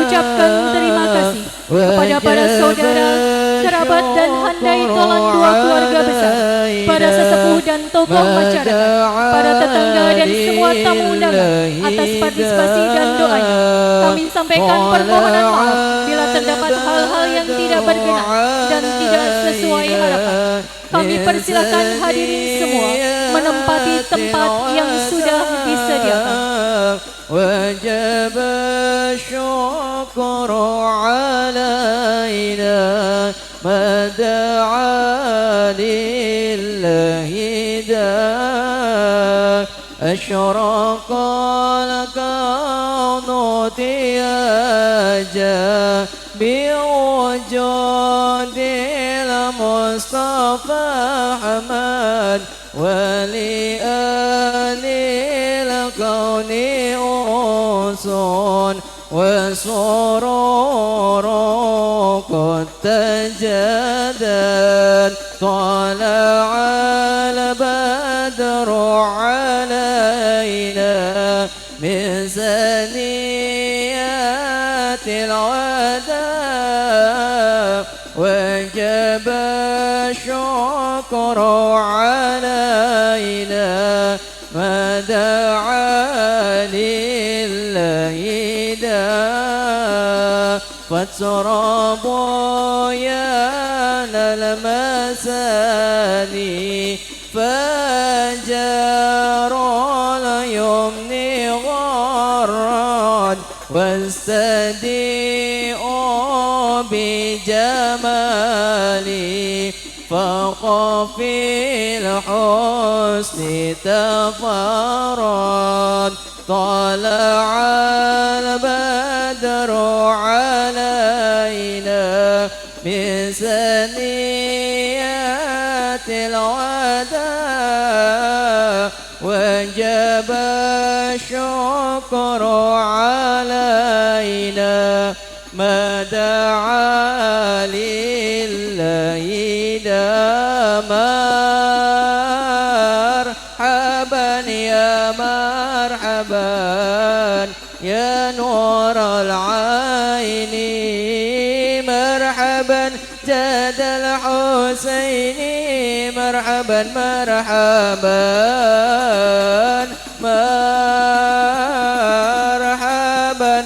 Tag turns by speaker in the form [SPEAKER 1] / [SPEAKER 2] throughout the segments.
[SPEAKER 1] mengucapkan terima kasih kepada para saudara, kerabat dan handai tolan dua keluarga besar, para sesepuh dan tokoh masyarakat, para tetangga dan semua tamu undangan atas partisipasi dan doanya. Kami sampaikan permohonan maaf bila terdapat hal-hal yang tidak berkenan dan tidak sesuai harapan. Kami persilakan hadirin semua menempati tempat yang sudah disediakan.
[SPEAKER 2] وجب الشكر علينا ما دعا لله داع أشرق الكون ضياء بوجود المصطفى أحمد ولآل الكون أنس وسرور قد تجدد طلع البدر علينا من ثنيات الوداع وجب الشكر علينا ما دعا لله داع فاتربوا يا المساني فجار اليمن غرد واستديئوا بجمالي فقفي الحسن تفرد طلع البدر علينا من ثنيات الوداع وجب الشكر علينا ما دعا لله داع مرحبا يا مرحبا يا نور العين مرحبا جد الحسين مرحبا مرحبا مرحبا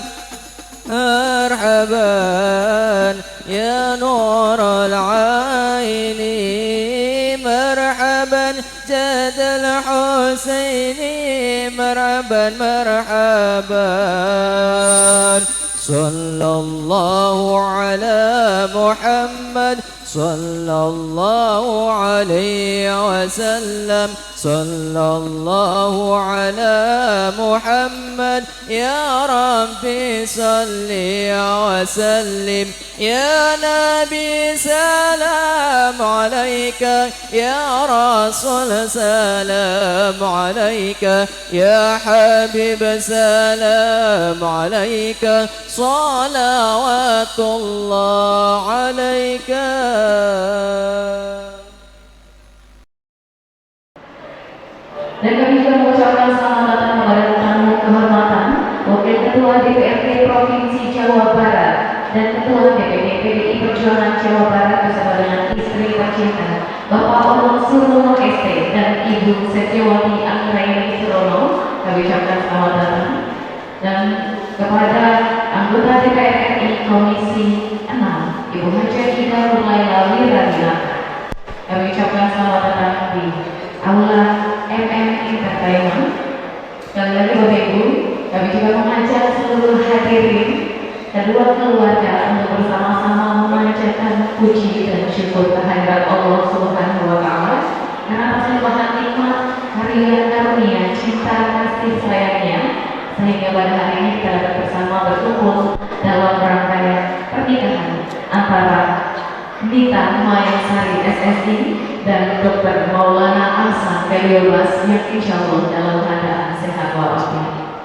[SPEAKER 2] مرحبا يا نور العين مرحبا جد الحسين مرحبا مرحبا صلى الله على محمد صلى الله عليه وسلم صلى الله على محمد يا ربي صل وسلم يا نبي سلام عليك يا رسول سلام عليك يا حبيب سلام عليك صلوات الله عليك.
[SPEAKER 3] Dan kami juga mengucapkan selamat datang kepada tamu kehormatan Wakil Ketua DPRD Provinsi Jawa Barat dan Ketua DPD PDI Perjuangan Jawa Barat bersama dengan istri tercinta Bapak Onong Surono ST dan Ibu Setiawati Anggraini Surono. Kami ucapkan selamat datang. Dan kepada anggota DPR RI Komisi 6 Ibu Haja Ida Nurlaila Wiradinata, kami ucapkan selamat datang di Aula Entertainment. Sekali lagi Bapak Ibu, kami juga mengajak seluruh hadirin kedua keluarga untuk bersama-sama memanjatkan puji dan syukur kehadirat Allah Subhanahu wa Ta'ala karena atas limpahan nikmat karunia karunia cinta kasih sayangnya sehingga pada hari ini kita dapat bersama berkumpul dalam rangkaian pernikahan antara Nita Mayasari SSI dan Dr. Maulana Ahsan Kaliobas yang insya Allah dalam keadaan sehat walafiat.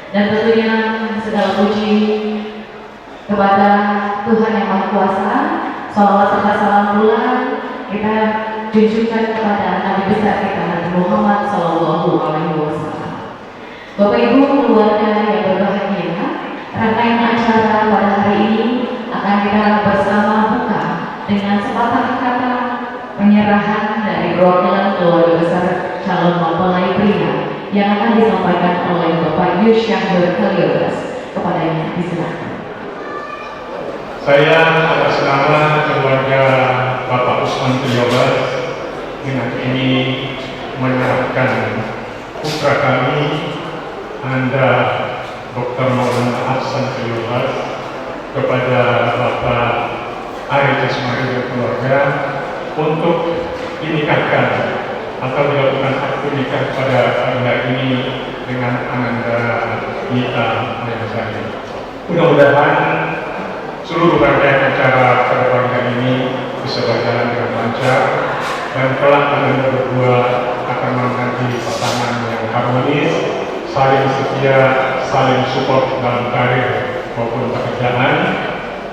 [SPEAKER 3] Dan tentunya segala puji kepada Tuhan Yang Maha Kuasa, salawat serta salam pula kita junjungkan kepada Nabi besar kita Nabi Muhammad Sallallahu Alaihi Wasallam. Bapak Ibu keluarga yang berbahagia, rangkaian acara pada yang akan disampaikan oleh Bapak Yusyahur Kaliobas. Kepadanya diserahkan.
[SPEAKER 4] Saya atas nama keluarga Bapak Usman Kaliobas dengan ini menyerahkan putra kami, Anda Dr. Maulana Ahsan Kaliobas, kepada Bapak Ari Jasmari dan keluarga untuk dinikahkan atau dilakukan akad nikah pada hari ini dengan Ananda Nita Mayasari. Mudah-mudahan seluruh rangkaian acara pada pagi hari ini bisa berjalan dengan lancar dan kelak Ananda berdua akan menjadi pasangan yang harmonis, saling setia, saling support dalam karir maupun pekerjaan,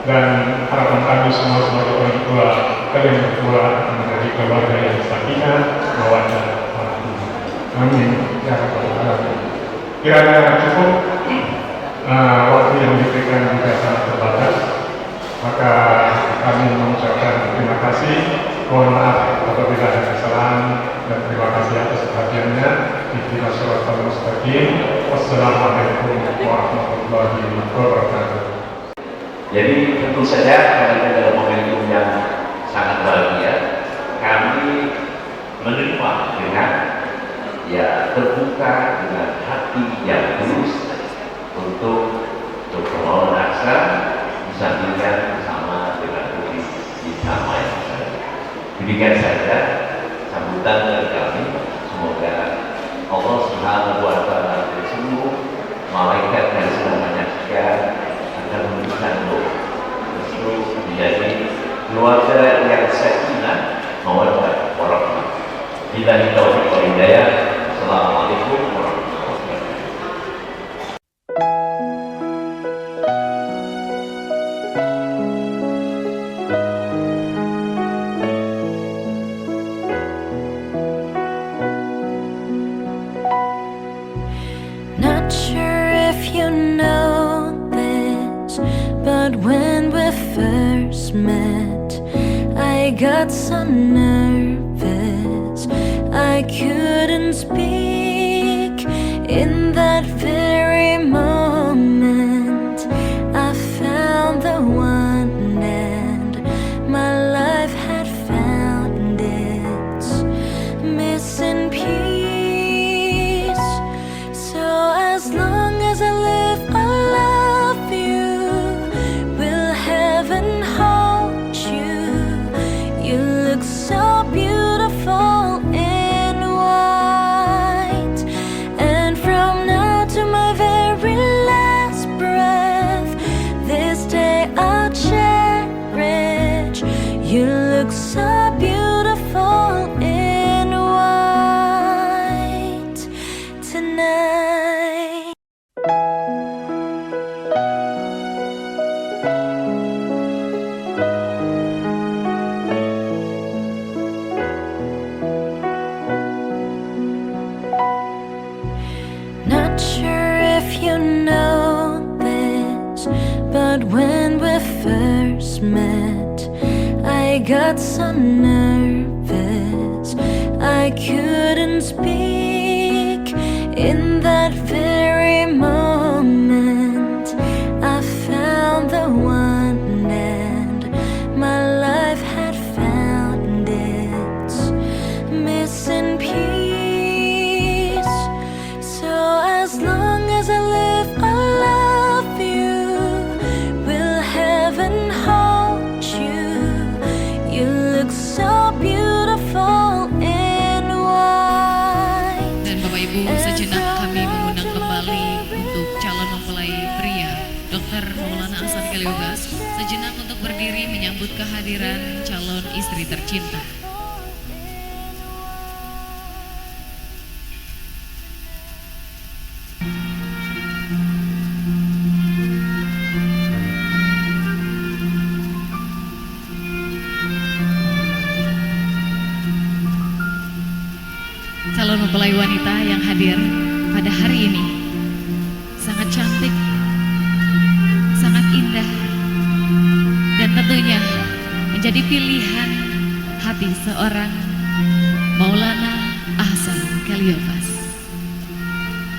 [SPEAKER 4] dan harapan kami semua sebagai orang tua, kalian berdua akan menjadi keluarga yang sakinah, mawaddah, warahmah. Amin ya rabbal alamin. Kiranya cukup waktu yang diberikan juga sangat terbatas, maka kami mengucapkan terima kasih. Mohon maaf apabila ada kesalahan, dan terima kasih atas perhatiannya. Ihdinas shiratal mustaqim. Wassalamualaikum warahmatullahi wabarakatuh.
[SPEAKER 5] Jadi tentu saja karena dalam momentum yang sangat bahagia, kami menerima dengan terbuka dengan hati yang tulus untuk Dr. Maulana Ahsan disandingkan bersama dengan Budi Isama. Demikian saja sambutan dari kami. Semoga Allah Subhanahu wa Ta'ala dan seluruh malaikat dan segala menyaksikan akan memberikan doa untuk menjadi keluarga yang sakinah, mawaddah, warahmah. Billahi taufiq wal hidayah. Assalamualaikum warahmatullahi wabarakatuh.
[SPEAKER 1] Not sure if you know this, but when we first met, I got so nervous I couldn't speak. In that very moment, I found the one, and my life had found its missing piece. So as long as I live, I love you. Will heaven hold you? You look so beautiful in white. And from now to my very last breath, this day I'll cherish. You look so beautiful in white tonight. Not sure if you know this, but when we first met, I got so nervous I couldn't speak. In that very moment, I found the one, and my life had found its missing piece. So as long as I live, I love you. Will heaven hold you? You look so beautiful in white.
[SPEAKER 6] Dan Bapak Ibu, sejenak kami mengundang kembali untuk calon mempelai pria Dr. Maulana Ahsan Kaliobas sejenak untuk berdiri menyambut kehadiran calon istri tercinta. Calon mempelai wanita yang hadir pada hari ini sangat cantik, sangat indah, dan tentunya menjadi pilihan hati seorang Maulana Ahsan Kaliobas.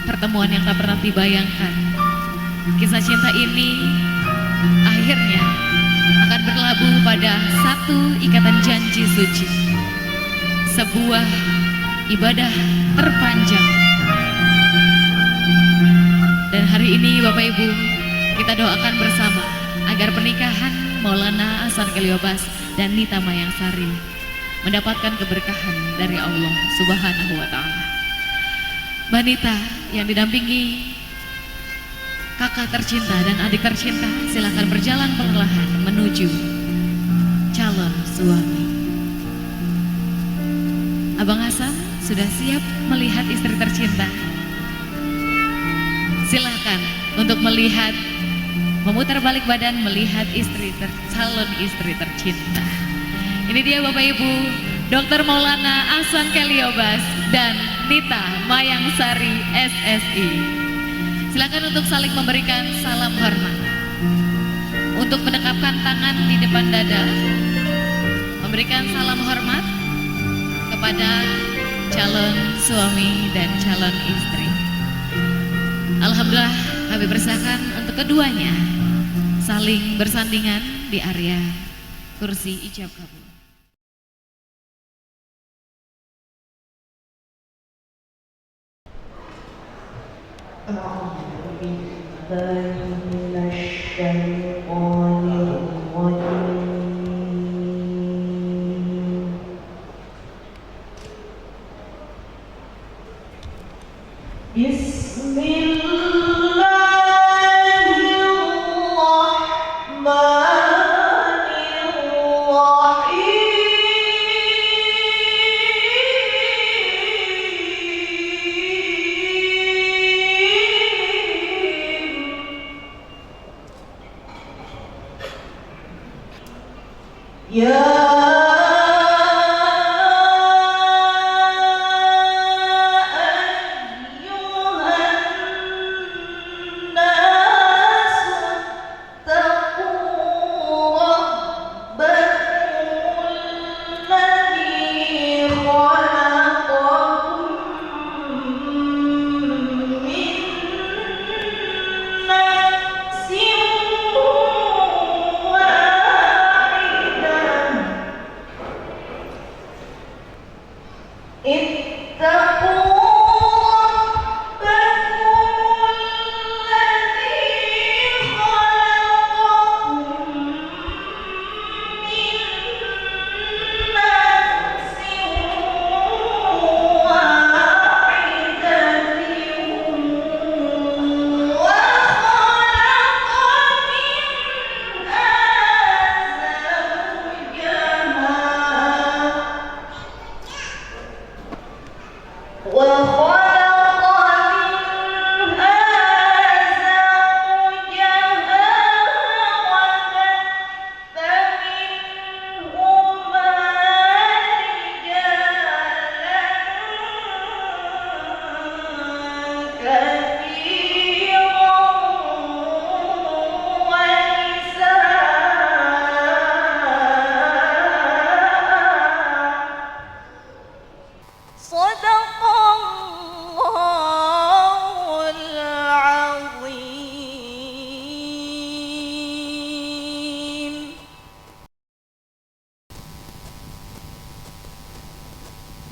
[SPEAKER 6] pertemuan yang tak pernah dibayangkan. Kisah cinta ini akhirnya akan berlabuh pada satu ikatan janji suci, sebuah ibadah terpanjang. Dan hari ini Bapak Ibu, kita doakan bersama agar pernikahan Maulana Ahsan Kaliobas dan Nita Mayang Sari mendapatkan keberkahan dari Allah Subhanahu wa Ta'ala. Mbak Nita yang didampingi kakak tercinta dan adik tercinta, silakan berjalan perlahan menuju calon suami. Abang Hasan sudah siap melihat istri tercinta. Silakan untuk melihat, memutar balik badan melihat calon istri tercinta. Ini dia Bapak Ibu, Dr. Maulana Ahsan Kaliobas dan Nita Mayang Sari SSI. Silakan untuk saling memberikan salam hormat. Untuk mendekapkan tangan di depan dada, memberikan salam hormat kepada calon suami dan calon istri. Alhamdulillah, kami persilakan untuk keduanya saling bersandingan di area kursi ijab kabul.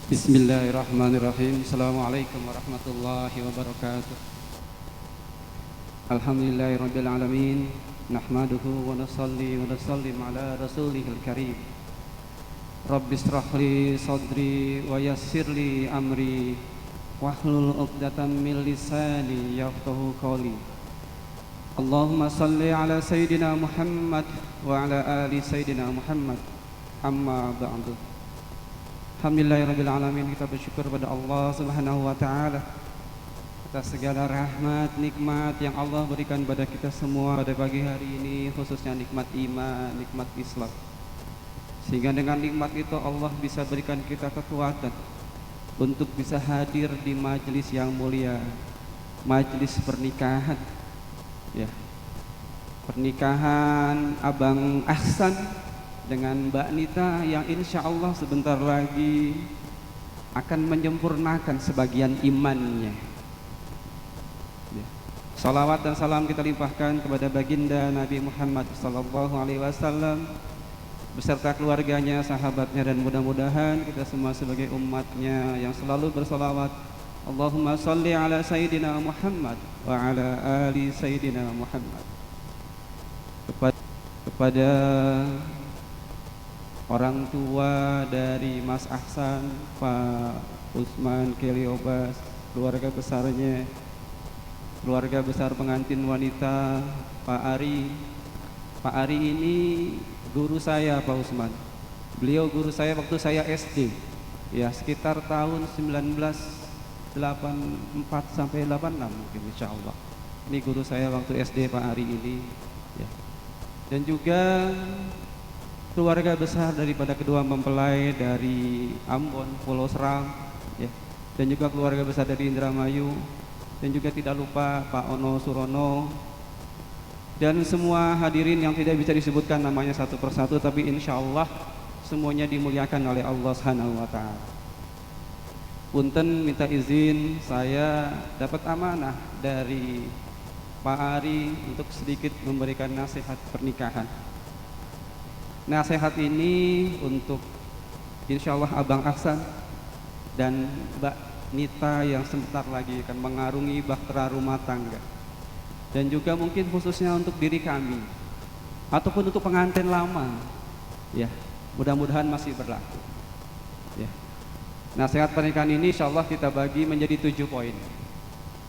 [SPEAKER 7] Bismillahirrahmanirrahim. Assalamualaikum warahmatullahi wabarakatuh. Alhamdulillahirabbil alamin. Nahmaduhu wa nusalli wa nusallim ala rasulihil karim. Rabbi israh li sadri wa yassir li amri wahlul 'uqdatam min lisani yafqahu qawli. Allahumma salli ala sayyidina Muhammad wa ala ali sayyidina Muhammad. Amma ba'du. Alhamdulillahirabbil alamin, kita bersyukur pada Allah Subhanahu wa taala atas segala rahmat, nikmat yang Allah berikan pada kita semua pada pagi hari ini, khususnya nikmat iman, nikmat Islam. Sehingga dengan nikmat itu Allah bisa berikan kita kekuatan untuk bisa hadir di majelis yang mulia, majelis pernikahan. Ya. Pernikahan Abang Ahsan dengan Mbak Nita yang insya Allah sebentar lagi akan menyempurnakan sebagian imannya. Salawat dan salam kita limpahkan kepada baginda Nabi Muhammad sallallahu alaihi wasallam beserta keluarganya, sahabatnya, dan mudah-mudahan kita semua sebagai umatnya yang selalu bersalawat. Allahumma salli ala Sayyidina Muhammad wa ala ali Sayyidina Muhammad. Kepada orang tua dari Mas Ahsan, Pak Usman Keliobas, keluarga besarnya, keluarga besar pengantin wanita, Pak Ari. Pak Ari ini guru saya, Pak Usman. Beliau guru saya waktu saya SD, ya sekitar tahun 1984 sampai 86 mungkin, insya Allah. Ini guru saya waktu SD, Pak Ari ini. Ya. Dan juga keluarga besar daripada kedua mempelai dari Ambon, Pulau Serang, ya. Dan juga keluarga besar dari Indramayu. Dan juga tidak lupa Pak Ono Surono. Dan semua hadirin yang tidak bisa disebutkan namanya satu persatu, tapi insya Allah semuanya dimuliakan oleh Allah Subhanahu wa Ta'ala. Punten minta izin saya dapat amanah dari Pak Ari untuk sedikit memberikan nasihat pernikahan. Nasihat ini untuk insya Allah Abang Ahsan dan Mbak Nita yang sebentar lagi akan mengarungi bahtera rumah tangga. Dan juga mungkin khususnya untuk diri kami ataupun untuk pengantin lama, ya mudah-mudahan masih berlaku. Ya. Nasihat pernikahan ini insya Allah kita bagi menjadi 7 poin.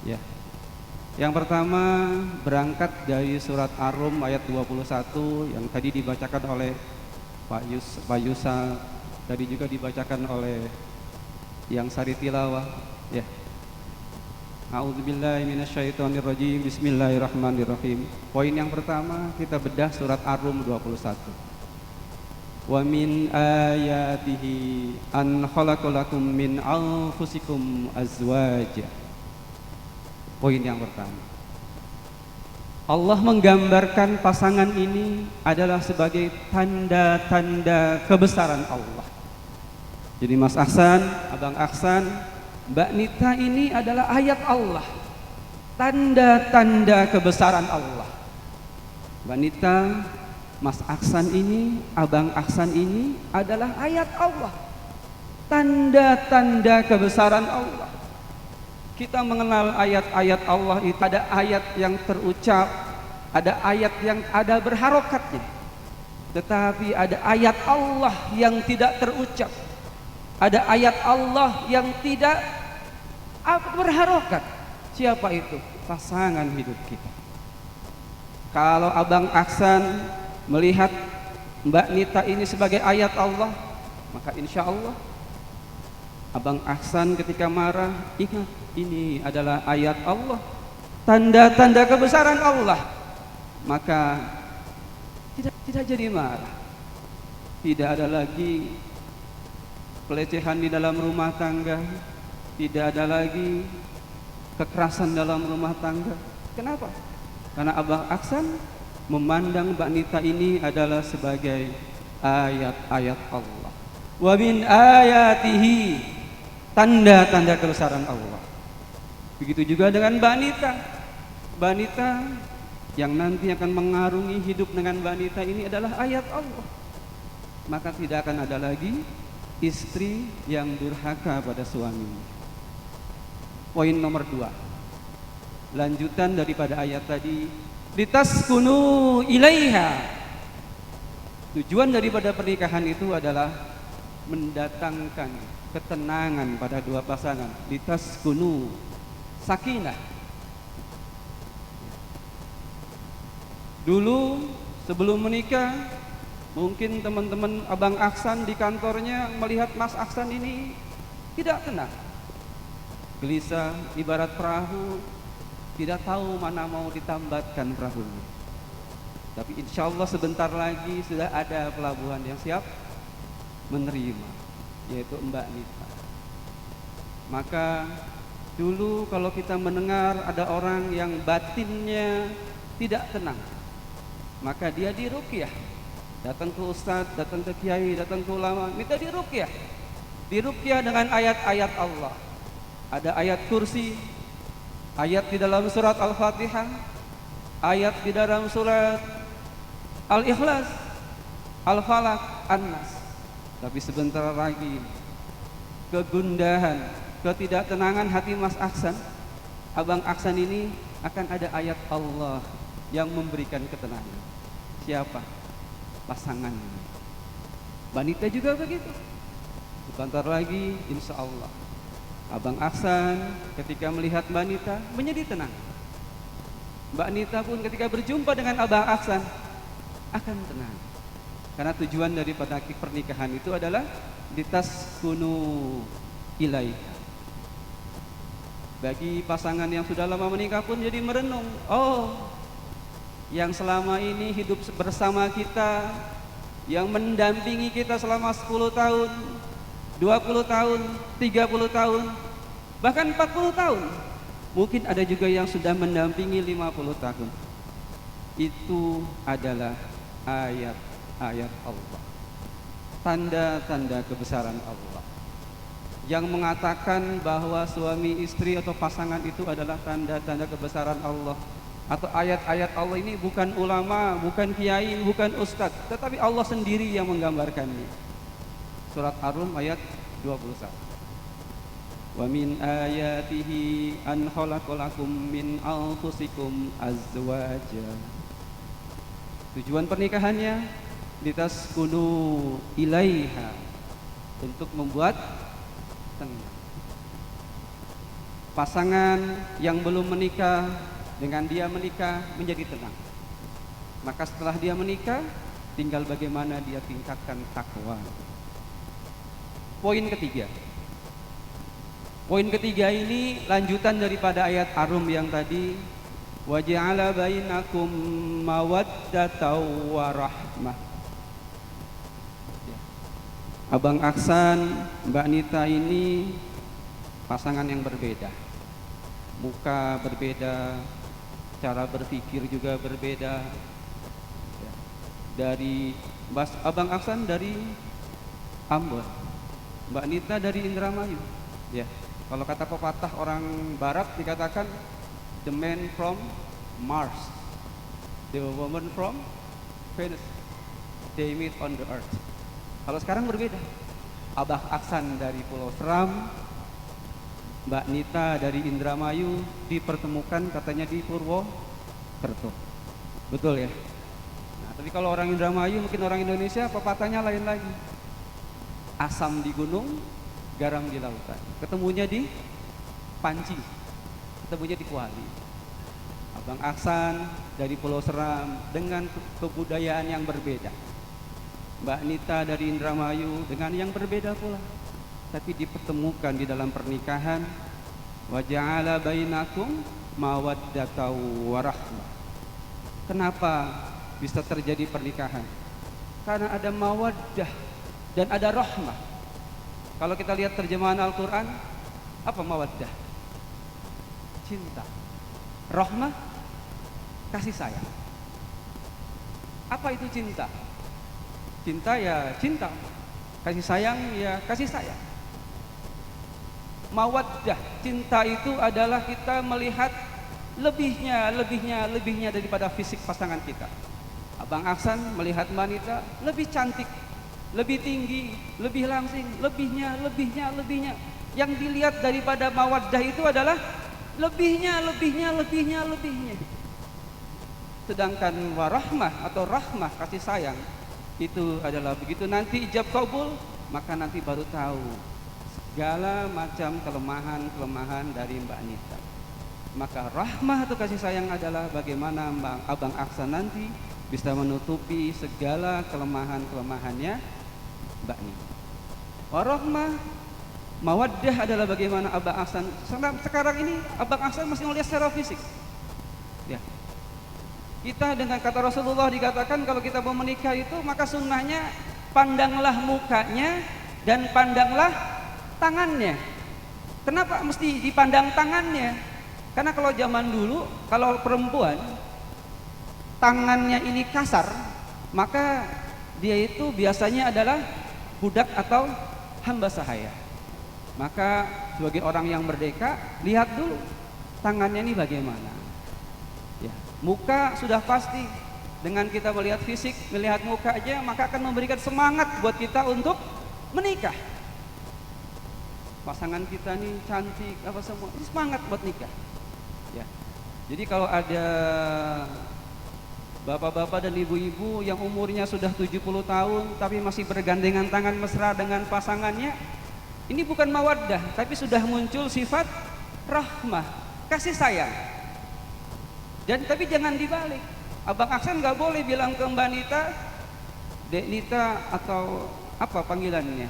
[SPEAKER 7] Ya. Yang pertama berangkat dari surat Ar-Rum ayat 21 yang tadi dibacakan oleh Pak Yusa, tadi juga dibacakan oleh yang Sari Tilawah. Ya. A'udzubillahi minasyaitonirrajim. Bismillahirrahmanirrahim. Poin yang pertama kita bedah surat Ar-Rum 21. Wa min ayatihi an khalaqalakum min anfusikum azwaja. Poin yang pertama, Allah menggambarkan pasangan ini adalah sebagai tanda-tanda kebesaran Allah. Jadi Mas Ahsan, Abang Ahsan, Mbak Nita ini adalah ayat Allah, tanda-tanda kebesaran Allah. Mbak Nita, Mas Ahsan ini, Abang Ahsan ini adalah ayat Allah, tanda-tanda kebesaran Allah. Kita mengenal ayat-ayat Allah itu, ada ayat yang terucap, ada ayat yang ada berharokatnya. Tetapi ada ayat Allah yang tidak terucap, ada ayat Allah yang tidak berharokat. Siapa itu? Pasangan hidup kita. Kalau Abang Ahsan melihat Mbak Nita ini sebagai ayat Allah, maka insya Allah Abang Ahsan ketika marah, ingat ini adalah ayat Allah, tanda-tanda kebesaran Allah, maka tidak jadi marah. Tidak ada lagi pelecehan di dalam rumah tangga, tidak ada lagi kekerasan dalam rumah tangga. Kenapa? Karena Abang Ahsan memandang Mbak Nita ini adalah sebagai ayat-ayat Allah. Wa min ayatihi, tanda-tanda kebesaran Allah. Begitu juga dengan Mbak Nita. Mbak Nita yang nanti akan mengarungi hidup dengan Mbak Nita ini adalah ayat Allah. Maka tidak akan ada lagi istri yang durhaka pada suaminya. Poin nomor 2, lanjutan daripada ayat tadi, litaskunu ilaiha. Tujuan daripada pernikahan itu adalah mendatangkan ketenangan pada dua pasangan. Litaskunu, sakinah. Dulu sebelum menikah, mungkin teman-teman Abang Ahsan di kantornya melihat Mas Ahsan ini tidak tenang, gelisah, ibarat perahu, tidak tahu mana mau ditambatkan perahunya. Tapi insya Allah sebentar lagi sudah ada pelabuhan yang siap menerima, yaitu Mbak Nita. Maka dulu kalau kita mendengar ada orang yang batinnya tidak tenang, maka dia diruqyah, datang ke ustadz, datang ke kiai, datang ke ulama, minta diruqyah. Diruqyah dengan ayat-ayat Allah. Ada ayat kursi, ayat di dalam surat Al-Fatihah, ayat di dalam surat Al-Ikhlas, Al-Falaq, An-Nas. Tapi sebentar lagi kegundahan, ketidaktenangan hati Mas Aksan, Abang Aksan ini akan ada ayat Allah yang memberikan ketenangan. Siapa? Pasangannya. Wanita juga begitu. Sebentar lagi insya Allah Abang Aksan ketika melihat Mbak Nita menjadi tenang. Mbak Nita pun ketika berjumpa dengan Abang Aksan akan tenang. Karena tujuan daripada pernikahan itu adalah litaskunu ilaiha. Bagi pasangan yang sudah lama menikah pun jadi merenung, oh, yang selama ini hidup bersama kita, yang mendampingi kita selama 10 tahun, 20 tahun, 30 tahun, bahkan 40 tahun. Mungkin ada juga yang sudah mendampingi 50 tahun. Itu adalah ayat-ayat Allah, tanda-tanda kebesaran Allah, yang mengatakan bahwa suami istri atau pasangan itu adalah tanda-tanda kebesaran Allah. Atau ayat-ayat Allah ini bukan ulama, bukan kiai, bukan ustadz, tetapi Allah sendiri yang menggambarkannya. Surat Ar-Rum ayat 21. Wa min ayatihi an khalaqalakum min anfusikum azwaja. Tujuan pernikahannya litaskunu ilaiha, untuk membuat tenang. Pasangan yang belum menikah dengan dia menikah menjadi tenang. Maka setelah dia menikah, tinggal bagaimana dia tingkatkan takwa. Poin ketiga. Poin ketiga ini lanjutan daripada ayat Ar-Rum yang tadi, wa ja'ala bainakum mawaddatan wa rahmah. Abang Aksan, Mbak Nita ini pasangan yang berbeda. Muka berbeda, cara berpikir juga berbeda. Dari Abang Aksan dari Ambon, Mbak Nita dari Indramayu. Ya, kalau kata pepatah orang Barat dikatakan the man from Mars, the woman from Venus, they meet on the earth. Kalau sekarang berbeda. Abang Aksan dari Pulau Seram, Mbak Nita dari Indramayu dipertemukan katanya di Purwokerto. Betul ya? Nah, tapi kalau orang Indramayu, mungkin orang Indonesia pepatahnya lain lagi. Asam di gunung, garam di lautan. Ketemunya di Panci, ketemunya di Kuali. Abang Aksan dari Pulau Seram dengan kebudayaan yang berbeda. Mbak Nita dari Indramayu dengan yang berbeda pula, tapi dipertemukan di dalam pernikahan. Wa ja'ala bainakum mawaddatan wa rahmah. Kenapa bisa terjadi pernikahan? Karena ada mawaddah dan ada rahmah. Kalau kita lihat terjemahan Al-Quran, apa mawaddah? Cinta. Rahmah, kasih sayang. Apa itu cinta? Cinta ya cinta, kasih sayang ya kasih sayang. Mawaddah, cinta itu adalah kita melihat lebihnya daripada fisik pasangan kita. Abang Aksan melihat Mbak Nita lebih cantik, lebih tinggi, lebih langsing, lebihnya. Yang dilihat daripada mawaddah itu adalah lebihnya. Sedangkan warahmah atau rahmah, kasih sayang, itu adalah begitu nanti ijab kabul, maka nanti baru tahu segala macam kelemahan dari Mbak Nita. Maka rahmah atau kasih sayang adalah bagaimana Abang Aksan nanti bisa menutupi segala kelemahannya Mbak Nita. Warahmah, mawaddah adalah bagaimana Abang Aksan sekarang ini Abang Aksan masih melihat secara fisik. Ya. Kita dengan kata Rasulullah dikatakan kalau kita mau menikah itu maka sunnahnya pandanglah mukanya dan pandanglah tangannya. Kenapa mesti dipandang tangannya? Karena kalau zaman dulu kalau perempuan tangannya ini kasar, maka dia itu biasanya adalah budak atau hamba sahaya. Maka sebagai orang yang merdeka, lihat dulu tangannya ini bagaimana. Ya, muka sudah pasti, dengan kita melihat fisik, melihat muka aja, maka akan memberikan semangat buat kita untuk menikah. Pasangan kita nih cantik, apa semua, ini semangat buat nikah. Ya, jadi kalau ada bapak-bapak dan ibu-ibu yang umurnya sudah 70 tahun tapi masih bergandengan tangan mesra dengan pasangannya, ini bukan mawaddah, tapi sudah muncul sifat rahmah, kasih sayang. Dan tapi jangan dibalik. Abang Aksan nggak boleh bilang ke Mbak Nita, Dek Nita, atau apa panggilannya.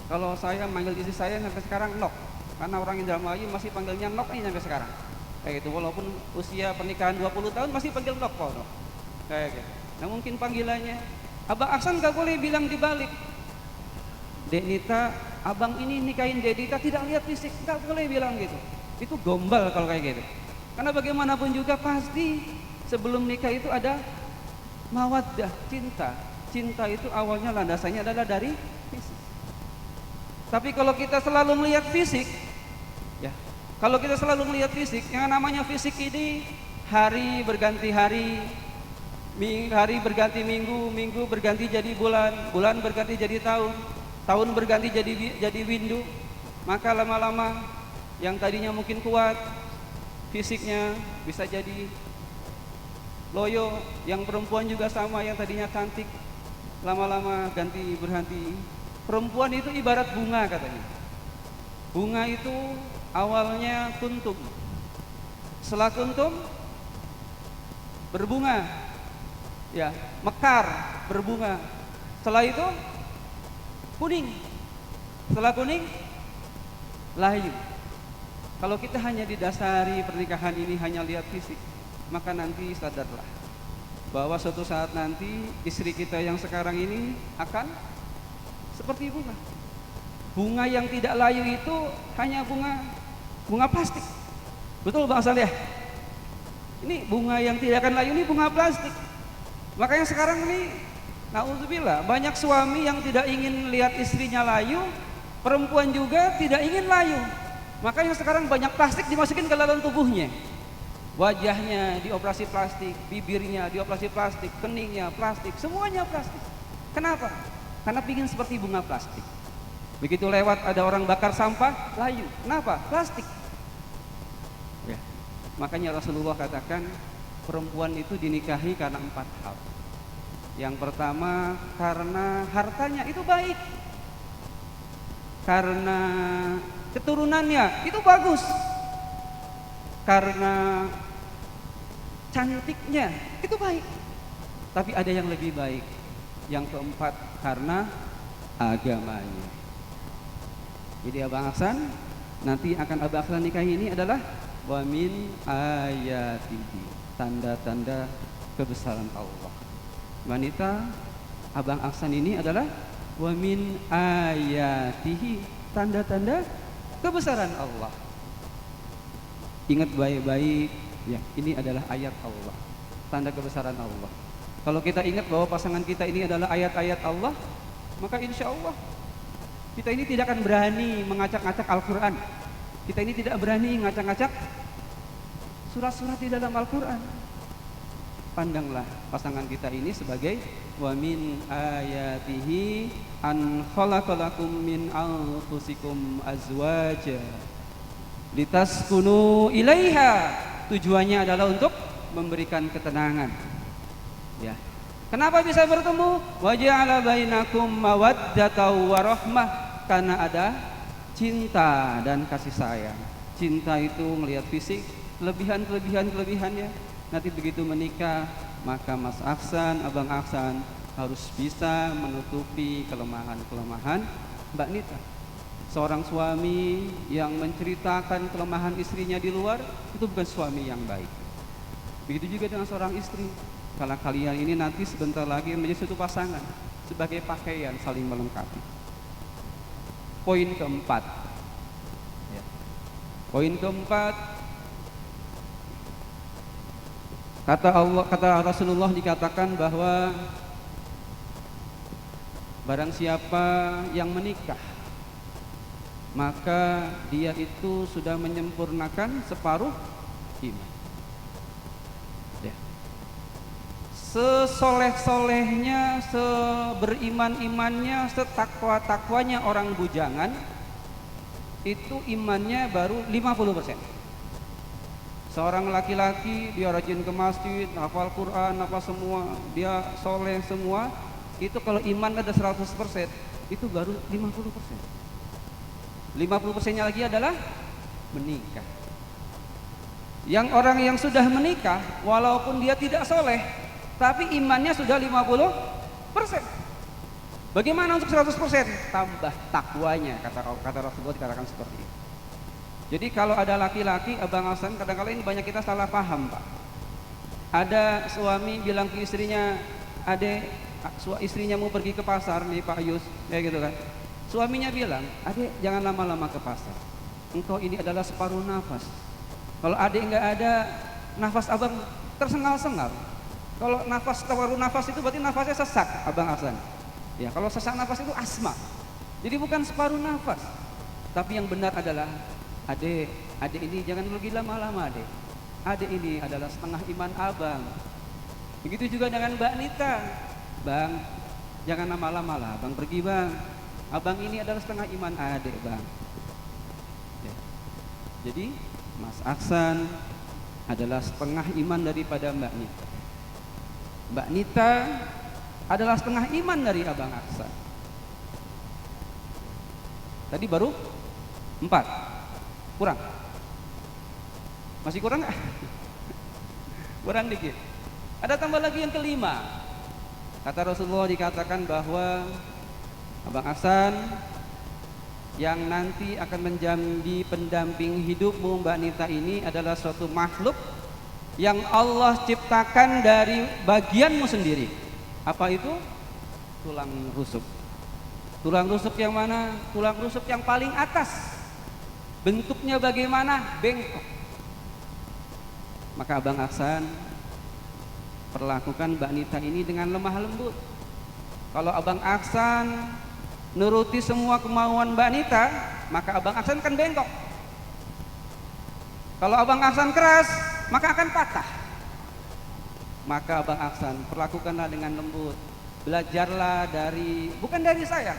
[SPEAKER 7] Kalau saya manggil istri saya sampai sekarang Nok, karena orang Indramayu masih panggilnya Nok ini sampai sekarang. Kayak gitu, walaupun usia pernikahan 20 tahun masih panggil Nok kok. Kayak gitu. Nah mungkin panggilannya. Abang Aksan nggak boleh bilang dibalik. Dek Nita, abang ini nikahin Dek Nita tidak lihat fisik, nggak boleh bilang gitu. Itu gombal kalau kayak gitu. Karena bagaimanapun juga pasti sebelum nikah itu ada mawaddah, cinta. Cinta itu awalnya landasannya adalah dari fisik. Tapi kalau kita selalu melihat fisik, ya, kalau kita selalu melihat fisik, yang namanya fisik ini hari berganti hari, hari berganti minggu, minggu berganti jadi bulan, bulan berganti jadi tahun, tahun berganti jadi windu, maka lama-lama yang tadinya mungkin kuat fisiknya bisa jadi loyo, yang perempuan juga sama, yang tadinya cantik lama-lama ganti berhenti. Perempuan itu ibarat bunga katanya. Bunga itu awalnya kuntum, setelah kuntum berbunga, ya, mekar, berbunga. Setelah itu kuning, setelah kuning layu. Kalau kita hanya didasari pernikahan ini hanya lihat fisik, maka nanti sadarlah bahwa suatu saat nanti istri kita yang sekarang ini akan seperti bunga. Bunga yang tidak layu itu hanya bunga plastik. Betul Bang Asal ya? Ini bunga yang tidak akan layu ini bunga plastik. Makanya sekarang ini naudzubillah, banyak suami yang tidak ingin lihat istrinya layu, perempuan juga tidak ingin layu. Makanya sekarang banyak plastik dimasukin ke dalam tubuhnya. Wajahnya dioperasi plastik, bibirnya dioperasi plastik, keningnya plastik, semuanya plastik. Kenapa? Karena pingin seperti bunga plastik. Begitu lewat ada orang bakar sampah, layu. Kenapa? Plastik. Ya. Makanya Rasulullah katakan perempuan itu dinikahi karena 4 hal. Yang pertama karena hartanya itu baik, karena keturunannya itu bagus, karena cantiknya itu baik. Tapi ada yang lebih baik. Yang keempat karena agamanya. Jadi Abang Aksan nanti akan Abang Aksan nikah ini adalah wa min ayatihi, tanda-tanda kebesaran Allah. Wanita Abang Aksan ini adalah wa min ayatihi, tanda-tanda kebesaran Allah. Ingat baik-baik ya, ini adalah ayat Allah, tanda kebesaran Allah. Kalau kita ingat bahwa pasangan kita ini adalah ayat-ayat Allah, maka insya Allah kita ini tidak akan berani mengacak-acak Al-Quran. Kita ini tidak berani ngacak-ngacak surat-surat di dalam Al-Quran. Pandanglah pasangan kita ini sebagai wa min ayatihi an khalaqalakum min anfusikum azwaja litaskunu ilaiha. Tujuannya adalah untuk memberikan ketenangan. Ya. Kenapa bisa bertemu? Wa ja'ala bainakum mawaddatan wa rahmah, karena ada cinta dan kasih sayang. Cinta itu melihat fisik, kelebihannya. Nanti begitu menikah, maka Mas Aksan, Abang Aksan harus bisa menutupi kelemahan-kelemahan Mbak Nita. Seorang suami yang menceritakan kelemahan istrinya di luar, itu bukan suami yang baik. Begitu juga dengan seorang istri. Kalau kalian ini nanti sebentar lagi menjadi satu pasangan, sebagai pakaian saling melengkapi. Poin keempat ya. Poin keempat, kata Rasulullah dikatakan bahwa barang siapa yang menikah, maka dia itu sudah menyempurnakan separuh iman. Ya. Sesoleh-solehnya, seberiman-imannya, setakwa-takwanya orang bujangan, itu imannya baru 50%. Seorang laki-laki dia rajin ke masjid, hafal Quran, apa semua, dia soleh semua, itu kalau iman ada 100%, itu baru 50%. 50%-nya lagi adalah menikah. Yang orang yang sudah menikah, walaupun dia tidak soleh, tapi imannya sudah 50%. Bagaimana untuk 100%? Tambah takwanya, kata Rasulullah dikatakan seperti itu. Jadi kalau ada laki-laki, Abang Hasan, kadang-kadang ini banyak kita salah paham, Pak. Ada suami bilang ke istrinya, adek, istrinya mau pergi ke pasar nih Pak Yus, kayak gitu kan. Suaminya bilang, adek jangan lama-lama ke pasar, engkau ini adalah separuh nafas. Kalau adek nggak ada, nafas abang tersengal-sengal. Kalau nafas separuh nafas itu berarti nafasnya sesak, Abang Hasan. Ya, kalau sesak nafas itu asma. Jadi bukan separuh nafas. Tapi yang benar adalah, adek ini jangan pergi lama-lama, adek. Adek ini adalah setengah iman abang. Begitu juga dengan Mbak Nita. Bang, jangan lama-lama lah, abang pergi bang. Abang ini adalah setengah iman adek bang. Ya. Jadi Mas Aksan adalah setengah iman daripada Mbak Nita. Mbak Nita adalah setengah iman dari Abang Aksan. Tadi baru 4. Kurang? Masih kurang nggak? Kurang dikit. Ada tambah lagi yang kelima. Kata Rasulullah dikatakan bahwa Abang Hasan yang nanti akan menjadi pendamping hidupmu Mbak Nita ini adalah suatu makhluk yang Allah ciptakan dari bagianmu sendiri. Apa itu? Tulang rusuk. Tulang rusuk yang mana? Tulang rusuk yang paling atas. Bentuknya bagaimana? Bengkok. Maka Abang Hasan perlakukan Mbak Nita ini dengan lemah lembut. Kalau Abang Hasan nuruti semua kemauan Mbak Nita, maka Abang Hasan kan bengkok. Kalau Abang Hasan keras, maka akan patah. Maka Abang Hasan perlakukanlah dengan lembut. Belajarlah dari, bukan dari saya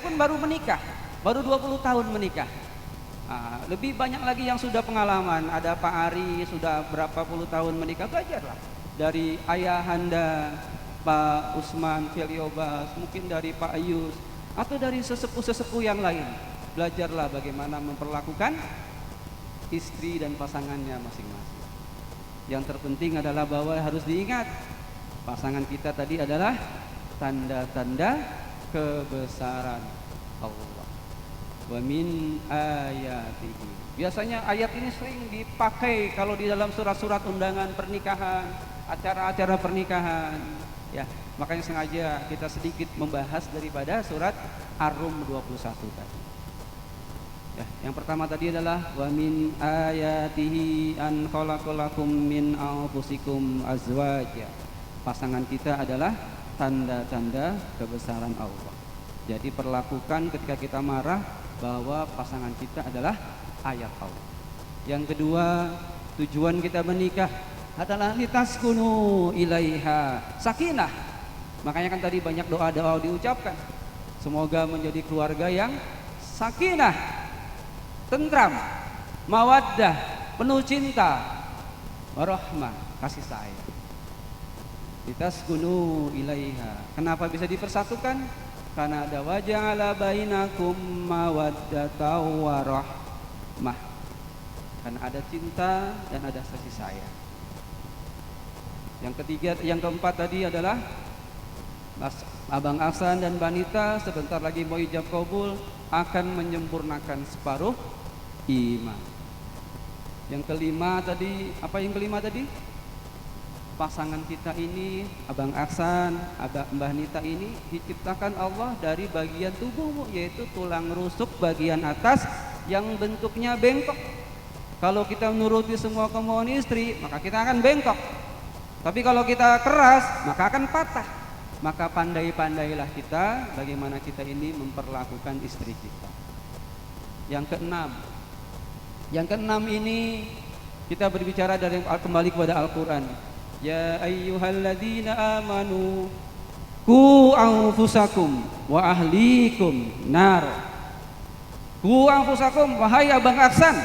[SPEAKER 7] pun baru menikah, baru 20 tahun menikah. Lebih banyak lagi yang sudah pengalaman. Ada Pak Ari sudah berapa puluh tahun menikah. Belajarlah dari ayahanda Pak Usman Feliobas, mungkin dari Pak Ayus, atau dari sesepuh-sesepuh yang lain. Belajarlah bagaimana memperlakukan istri dan pasangannya masing-masing. Yang terpenting adalah bahwa harus diingat, pasangan kita tadi adalah tanda-tanda kebesaran Allah. Wa min ayatihi. Biasanya ayat ini sering dipakai kalau di dalam surat-surat undangan pernikahan, acara-acara pernikahan. Ya, makanya sengaja kita sedikit membahas daripada surat Ar-Rum 21 tadi. Ya, yang pertama tadi adalah wa min ayatihi an khalaqalakum min anfusikum azwaja. Pasangan kita adalah tanda-tanda kebesaran Allah. Jadi perlakukan ketika kita marah bahwa pasangan kita adalah ayat Allah. Yang kedua, tujuan kita menikah adalah litaskunu ilaiha, sakinah. Makanya kan tadi banyak doa-doa diucapkan. Semoga menjadi keluarga yang sakinah, tentram, mawaddah, penuh cinta, warahmah, kasih sayang. Litaskunu ilaiha. Kenapa bisa dipersatukan? Karena ada waja'ala bainakum mawaddata warahmah. Karena ada cinta dan ada kasih sayang. Yang ketiga, yang keempat tadi adalah Abang Hasan dan Mbak Nita sebentar lagi mau ijab kabul akan menyempurnakan separuh iman. Yang kelima tadi, apa yang kelima tadi? Pasangan kita ini, Abang Hasan, Mbak Nita ini diciptakan Allah dari bagian tubuhmu, yaitu tulang rusuk bagian atas yang bentuknya bengkok. Kalau kita menuruti semua kemauan istri, maka kita akan bengkok. Tapi kalau kita keras, maka akan patah. Maka pandai-pandailah kita bagaimana kita ini memperlakukan istri kita. Yang keenam ini kita berbicara dari kembali kepada Al-Quran. Ya ayyuhalladzina amanu qu anfusakum wa ahlikum nar. Qu anfusakum, wahai Abang Aksan,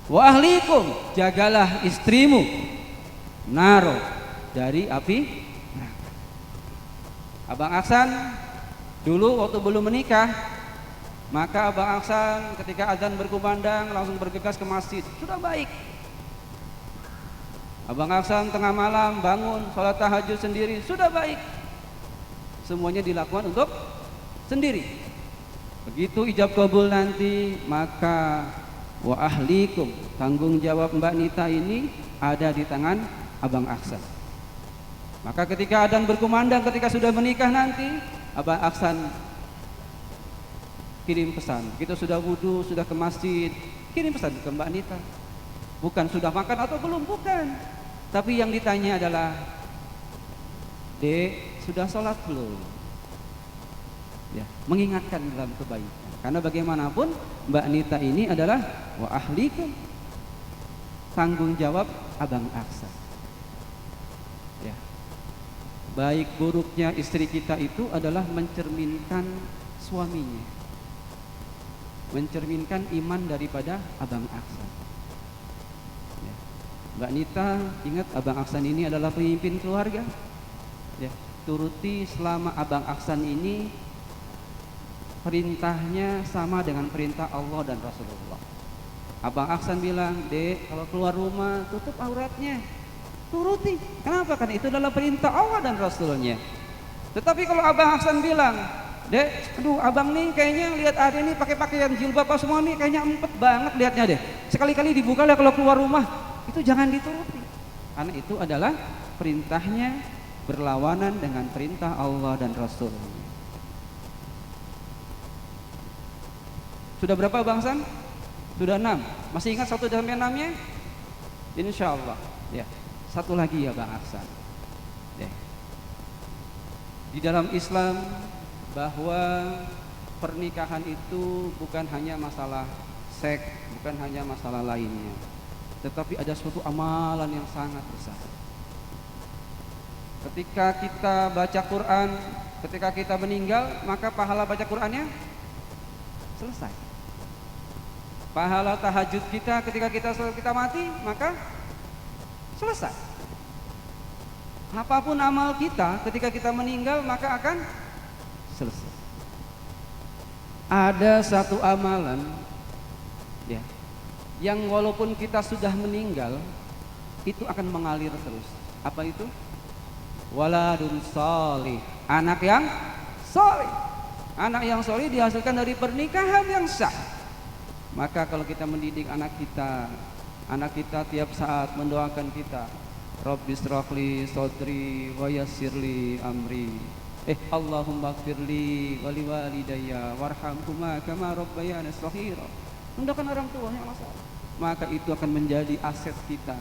[SPEAKER 7] wa ahlikum, jagalah istrimu, naro, dari api neraka. Abang Aksan dulu waktu belum menikah, maka Abang Aksan ketika azan berkumandang langsung bergegas ke masjid, sudah baik. Abang Aksan tengah malam bangun sholat tahajud sendiri, sudah baik. Semuanya dilakukan untuk sendiri. Begitu ijab kabul nanti, maka wa ahlikum, tanggung jawab Mbak Nita ini ada di tangan Abang Aksan. Maka ketika adzan berkumandang, ketika sudah menikah nanti, Abang Aksan kirim pesan. Kita sudah wudu, sudah ke masjid, kirim pesan ke Mbak Nita. Bukan sudah makan atau belum, bukan. Tapi yang ditanya adalah, Dek, sudah sholat belum? Ya, mengingatkan dalam kebaikan. Karena bagaimanapun Mbak Nita ini adalah wa ahlikum, tanggung jawab Abang Aksan. Ya. Baik buruknya istri kita itu adalah mencerminkan suaminya, mencerminkan iman daripada Abang Aksan. Ya. Mbak Nita, ingat Abang Aksan ini adalah pemimpin keluarga. Ya, turuti selama Abang Aksan ini perintahnya sama dengan perintah Allah dan Rasulullah. Abang Aksan bilang, Dek, kalau keluar rumah tutup auratnya, turuti. Kenapa? Karena itu adalah perintah Allah dan Rasulnya. Tetapi kalau Abang Aksan bilang, Dek, aduh abang nih kayaknya lihat ada ini pakai pakaian jilbab apa semua nih kayaknya empet banget lihatnya deh. Sekali-kali dibuka lah kalau keluar rumah, itu jangan dituruti. Karena itu adalah perintahnya berlawanan dengan perintah Allah dan Rasulnya. Sudah berapa Bang San? Sudah 6. Masih ingat 1 sampai 6-nya? Insya Allah. Ya. Satu lagi ya Bang Aksan. Ya. Di dalam Islam bahwa pernikahan itu bukan hanya masalah seks, bukan hanya masalah lainnya, tetapi ada suatu amalan yang sangat besar. Ketika kita baca Quran, ketika kita meninggal, maka pahala baca Qurannya selesai. Pahala tahajud kita ketika kita mati, maka selesai. Apapun amal kita ketika kita meninggal, maka akan selesai. Ada satu amalan ya, yang walaupun kita sudah meninggal, itu akan mengalir terus. Apa itu? Waladun sholih, anak yang sholih. Anak yang sholih dihasilkan dari pernikahan yang sah. Maka kalau kita mendidik anak kita tiap saat mendoakan kita, Rabbi shrahli sadri wa yassirli amri. Allahumma gfirli wali walidayya warhamhuma kama rabbayani shaghira. Mendoakan orang tua yang masalah, maka itu akan menjadi aset kita.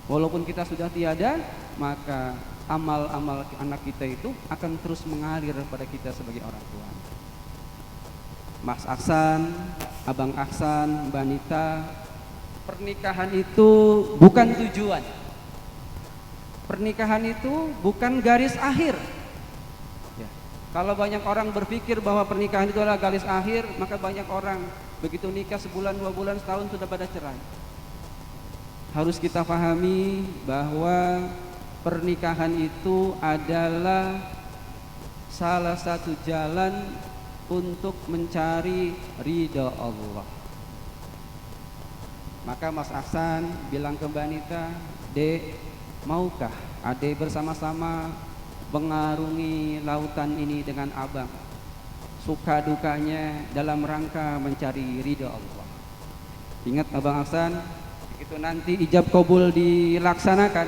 [SPEAKER 7] Walaupun kita sudah tiada, maka amal-amal anak kita itu akan terus mengalir pada kita sebagai orang tua. Mas Aksan, Abang Aksan, Mbak Nita, pernikahan itu bukan tujuan. Pernikahan itu bukan garis akhir. Ya. Kalau banyak orang berpikir bahwa pernikahan itu adalah garis akhir, maka banyak orang begitu nikah sebulan, 2 bulan, setahun sudah pada cerai. Harus kita pahami bahwa pernikahan itu adalah salah satu jalan untuk mencari ridha Allah. Maka Mas Aksan bilang ke Mbak Nita, Dek, maukah Adek bersama-sama mengarungi lautan ini dengan abang, suka dukanya dalam rangka mencari ridha Allah. Ingat Abang Aksan, begitu nanti ijab kabul dilaksanakan,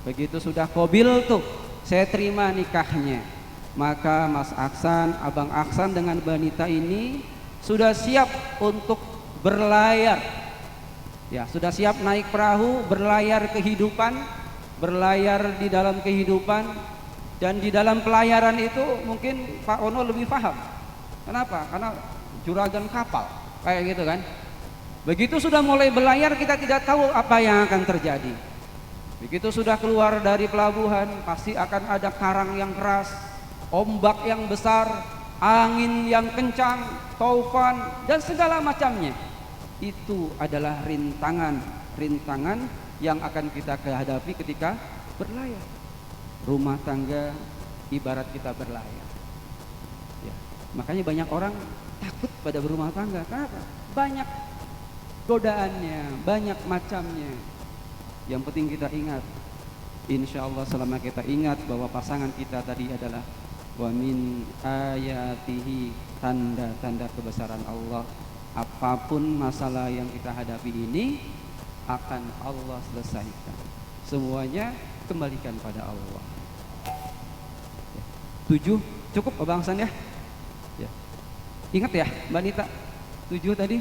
[SPEAKER 7] begitu sudah qabil tuh, saya terima nikahnya, maka Mas Aksan, Abang Aksan dengan Mbak Nita ini sudah siap untuk berlayar. Ya, sudah siap naik perahu, berlayar kehidupan, berlayar di dalam kehidupan. Dan di dalam pelayaran itu mungkin Pak Ono lebih paham. Kenapa? Karena juragan kapal, kayak gitu kan. Begitu sudah mulai berlayar, kita tidak tahu apa yang akan terjadi. Begitu sudah keluar dari pelabuhan, pasti akan ada karang yang keras, ombak yang besar, angin yang kencang, taufan, dan segala macamnya. Itu adalah rintangan yang akan kita hadapi ketika berlayar. Rumah tangga ibarat kita berlayar. Ya, makanya banyak orang takut pada berumah tangga. Kenapa? Banyak godaannya, banyak macamnya. Yang penting kita ingat, insya Allah selama kita ingat bahwa pasangan kita tadi adalah wa min ayatihi, tanda-tanda kebesaran Allah. Apapun masalah yang kita hadapi ini akan Allah selesaikan. Semuanya kembalikan pada Allah. 7 cukup Abang Hasan ya? Ya. Ingat ya Mbak Nita, 7 tadi?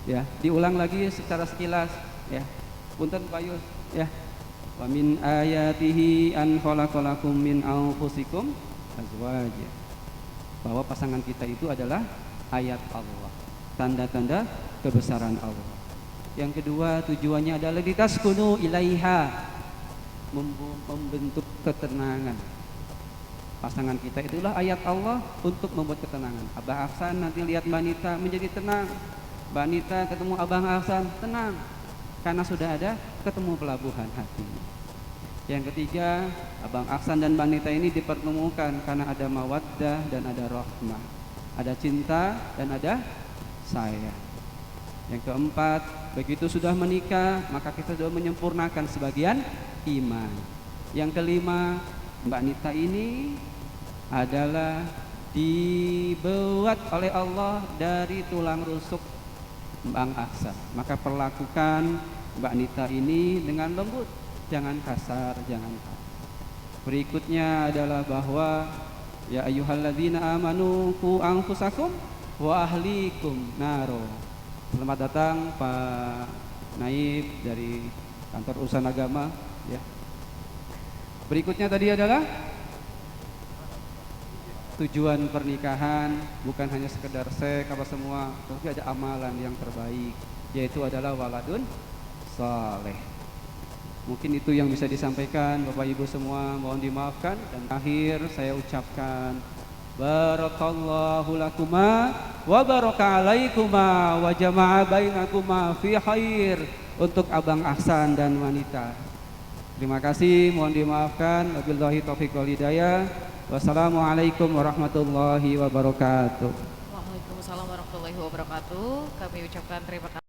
[SPEAKER 7] Ya, diulang lagi secara sekilas ya. Punten Pak Yus ya. Wa min ayatihi an khalaqalakum min anfusikum azwaja. Bahwa pasangan kita itu adalah ayat Allah, tanda-tanda kebesaran Allah. Yang kedua, tujuannya adalah litaskunu ilaiha, membentuk ketenangan. Pasangan kita itulah ayat Allah untuk membuat ketenangan. Abah Ahsan nanti lihat Mbak Nita menjadi tenang. Mbak Nita ketemu Abang Ahsan tenang, karena sudah ada ketemu pelabuhan hati. Yang ketiga, Abang Ahsan dan Mbak Nita ini dipertemukan karena ada mawaddah dan ada rahmah, ada cinta dan ada sayang. Yang keempat, begitu sudah menikah maka kita sudah menyempurnakan sebagian iman. Yang kelima, Mbak Nita ini adalah dibuat oleh Allah dari tulang rusuk Bang Ahsan. Maka perlakukan Mbak Nita ini dengan lembut, jangan kasar, jangan kasar. Berikutnya adalah bahwa ya ayyuhalladzina amanu qu anfusakum wa ahlikum naro. Selamat datang Pak Naib dari kantor urusan agama ya. Berikutnya tadi adalah tujuan pernikahan bukan hanya sekedar seks apa semua, tapi ada amalan yang terbaik, yaitu adalah waladun saleh. Mungkin itu yang bisa disampaikan Bapak Ibu semua, mohon dimaafkan. Dan akhir saya ucapkan barakallahu lakuma wa baraka alaikuma wa jama'a bainakuma fi khair untuk Abang Ahsan dan wanita. Terima kasih, mohon dimaafkan. Wabillahi taufiq wal hidayah. Wassalamualaikum warahmatullahi wabarakatuh.
[SPEAKER 6] Waalaikumsalam warahmatullahi wabarakatuh. Kami ucapkan terima kasih.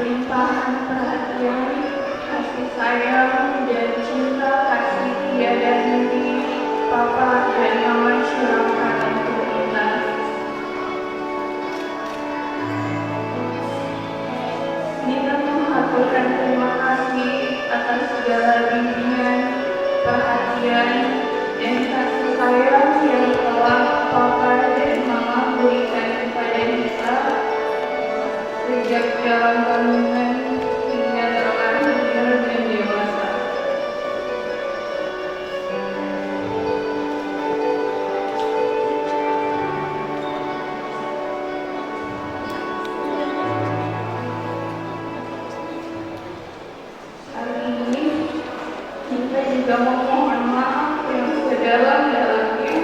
[SPEAKER 8] limpahan perhatian, kasih sayang dan cinta kasih tiada henti Papa dan Mama curahkan untuk kita. Nina mengaturkan terima kasih atas segala bimbingan, perhatian, dan kasih sayang yang telah Papa dan Mama berikan kepada Nisa sejak dalam kandungan hingga terlahir dan dewasa. juga memohon maaf yang sedalam-dalamnya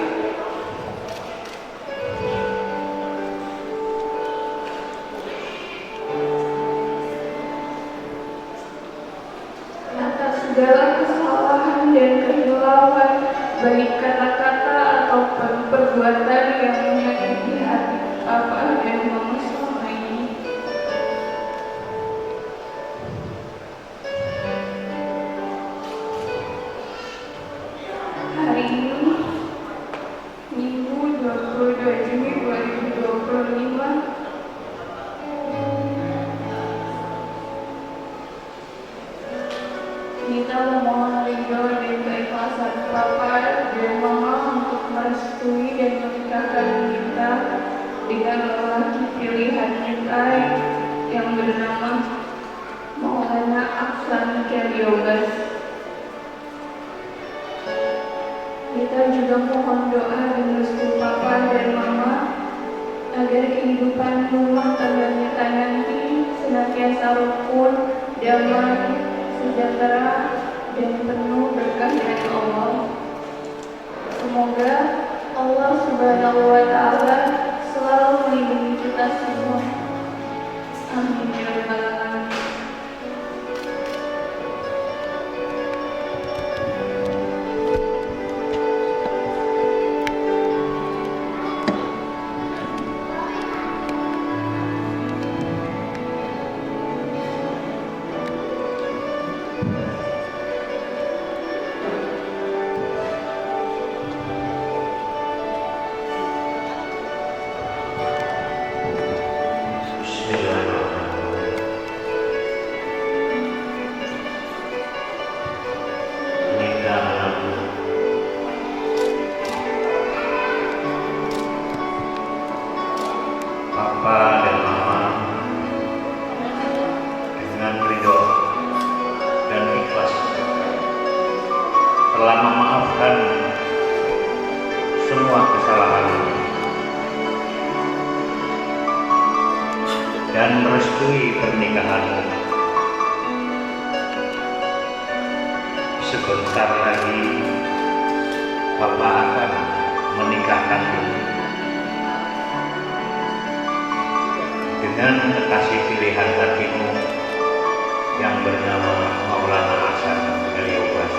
[SPEAKER 8] atas segala kesalahan dan kehilafan, baik kata-kata ataupun perbuatan yang menyakiti hati Papa dan Mama selama ini. Hari ini, Minggu 22 Juni 2025, kita memohon ridho dan keikhlasan Papa dan Mama untuk merestui dan menikahkan kita dengan lelaki pilihan kita yang bernama Maulana Ahsan Kaliobas. Kita juga mohon doa dan restu Papa dan Mama agar kehidupan rumah tangga kita nanti senantiasa rukun, damai, sejahtera, dan penuh berkah dari Allah. Semoga Allah Subhanahu wa Ta'ala selalu melindungi kita semua. Amin ya rabbal alamin.
[SPEAKER 5] Papa dan Mama dengan ridho dan ikhlas telah memaafkan semua kesalahan dan merestui pernikahanmu. Sebentar lagi Papa akan menikahkanmu dengan kekasih pilihan hatimu yang bernama Maulana Ahsan Kaliobas.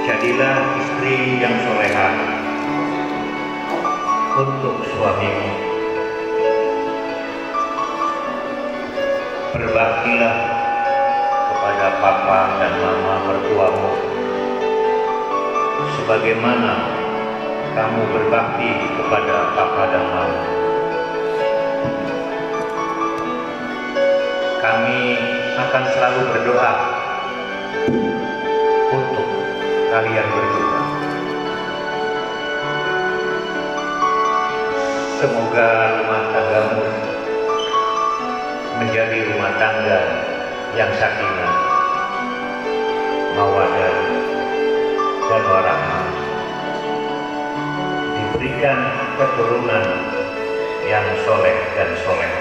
[SPEAKER 5] Jadilah istri yang soleha untuk suamimu. Berbaktilah kepada Papa dan Mama mertuamu sebagaimana kamu berbakti kepada Papa dan Mama. Kami akan selalu berdoa untuk kalian berdua. Semoga rumah tanggamu menjadi rumah tangga yang sakinah, mawaddah, dan warahmah. Diberikan keturunan yang soleh dan soleh.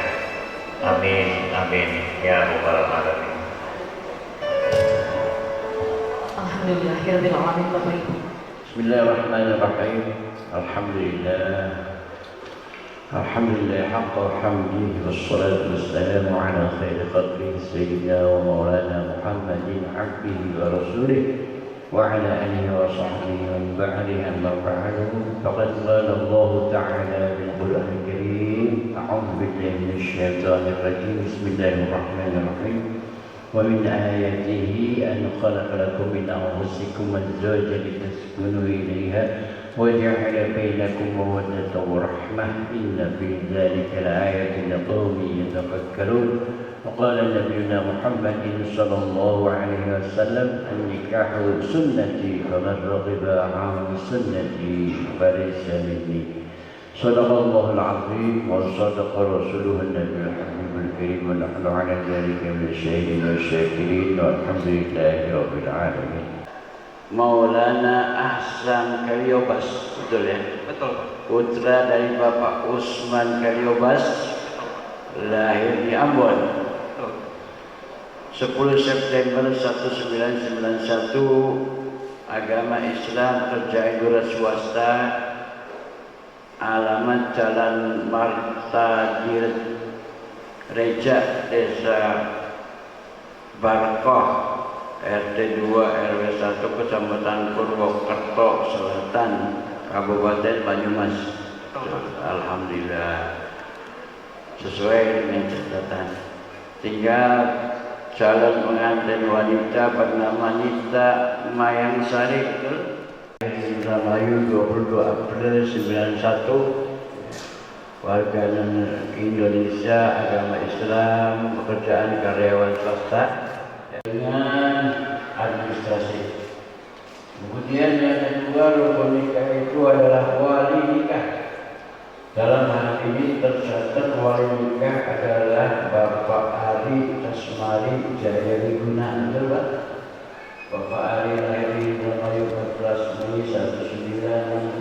[SPEAKER 5] Amin, amin, ya rabbal alamin.
[SPEAKER 3] Alhamdulillahirabbil alamin. Bapak Ibu.
[SPEAKER 9] Bismillahirrahmanirrahim. Alhamdulillah. Alhamdulillah haqqa hamdihi wassalatu wassalamu ala khairi khalqihi sayyidina wa maulana Muhammadin abdihi wa rasulih وعلى آله وصحبه ومن بعده أما بعد فقد قال الله تعالى في القرآن الكريم أعوذ بالله من الشيطان الرجيم بسم الله الرحمن الرحيم ومن آياته أن خلق لكم من أنفسكم أزواجا لتسكنوا إليها وجعل بينكم مودة ورحمة إن في ذلك لآية لقوم يتفكرون وقال نبينا محمد صلى الله عليه وسلم النكاح سنتي فمن رغب عن سنتي فليس مني صدق الله العظيم وصدق رسوله النبي الحبيب الكريم ونحن على ذلك من الشاهدين والشاكرين والحمد لله رب العالمين. Maulana Ahsan Kaliobas, betul ya? Betul. Putra dari Bapak Usman Kaliobas, lahir di Ambon. 10 September 1991 agama Islam kerjaan wira swasta, alamat Jalan Marta Reja, Desa Barkoh, RT 2 RW 1 Kecamatan Purwokerto Selatan, Kabupaten Banyumas. Alhamdulillah sesuai dengan catatan. Tinggal calon pengantin wanita bernama Nita Mayang Sari, Indramayu, 22 April 91, warga Indonesia, agama Islam, pekerjaan karyawan swasta dengan administrasi. Kemudian yang kedua, rukun nikah itu adalah wali nikah. Dalam hal ini tercatat wali nikah adalah Bapak Ari Tasmari Jaya Wiguna. Betul Pak? Bapak Ari lahir di Indramayu 14 Mei 1962.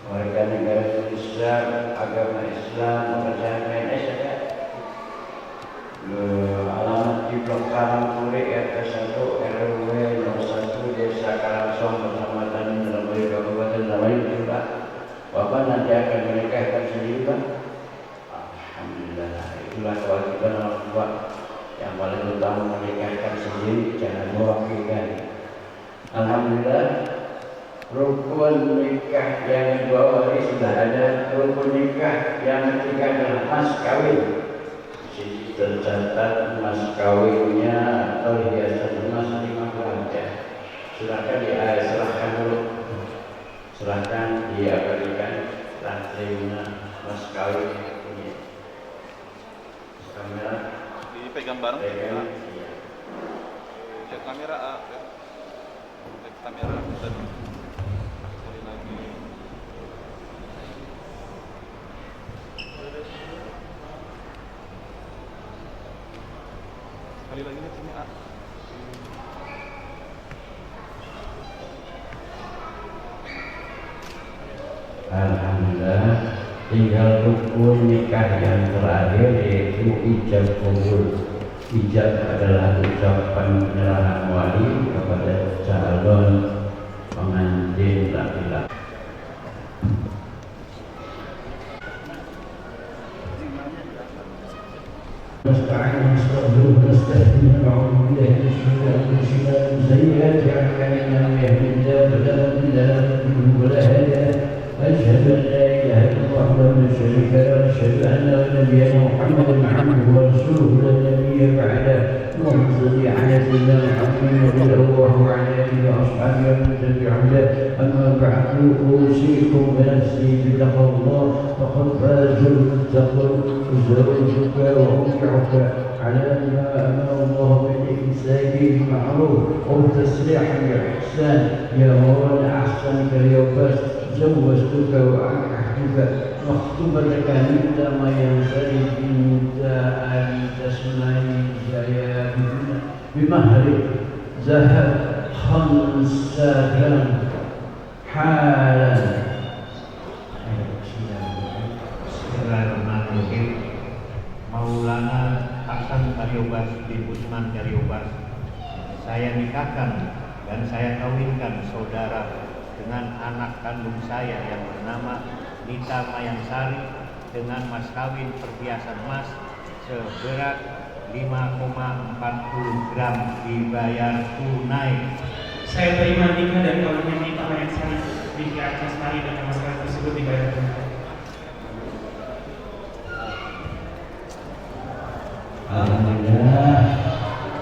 [SPEAKER 9] Warga negara Indonesia, agama Islam, pekerjaan PNS ya. Alamat di Blok Karangkuri RT 1 RW 01 Desa Karangsong, Kecamatan Indramayu, Kabupaten Indramayu. Betul Pak? Bapak nanti akan menikahkan sendiri Pak. Alhamdulillah, itulah kewajiban orang tua yang paling utama, menikahkan sendiri, jangan mewakilkan. Alhamdulillah, rukun nikah yang kedua ini sudah ada. Rukun nikah yang ketiga adalah mas kawin. Di sini tercatat mas kawinnya atau hiasan emas 5 gram ya. Silahkan dulu. Silahkan diabadikan terima mas kawin ini. Kamera
[SPEAKER 10] dipegang bareng.
[SPEAKER 9] Pegang.
[SPEAKER 10] Cek kamera cek kamera dan sekali lagi. Sekali lagi nih sini A.
[SPEAKER 9] Alhamdulillah, tinggal rukun nikah yang terakhir yaitu ijab kabul. Ijab adalah ucapan penyerahan wali kepada calon pengantin laki-laki. Nasta'in nastaghfiruh nastaghfiruh na'udzu billahi min syururi anfusina wa min sayyiati a'malina man yahdihillahu fala mudilla lahu wa la hadiya lahu. أشهد أن لا إله إلا الله وحده لا شريك له وأشهد أن نبينا محمدا عبده ورسوله لا نبي بعده. اللهم صل على سيدنا محمد رضي الله عن آله وأصحابه ومن تبعهم. أما بعد أوصيكم بنفسي بتقوى الله فقد فاز المتقون. زوجك وأمك على ما أمر الله بالإمساك بالمعروف والتسريح بالإحسان. يا مولانا أحسنك اليوم زوجتك وأنكحتك مخطوبتك مثل ما ينصرف النداء تسمعي جايا بمهر ذهب 5 جرام حالا.
[SPEAKER 5] Bismillahirrahmanirrahim. Maulana Hasan Kaliobas bin Usman Kaliobas, saya nikahkan dan saya kawinkan saudara dengan anak kandung saya yang bernama Nita Mayangsari dengan mas kawin perhiasan emas seberat 5,40 gram dibayar tunai.
[SPEAKER 11] Saya terima nikah dan kawinnya Nita Mayangsari di Asmari dengan mas kawin tersebut dibayar tunai.
[SPEAKER 9] Alhamdulillah,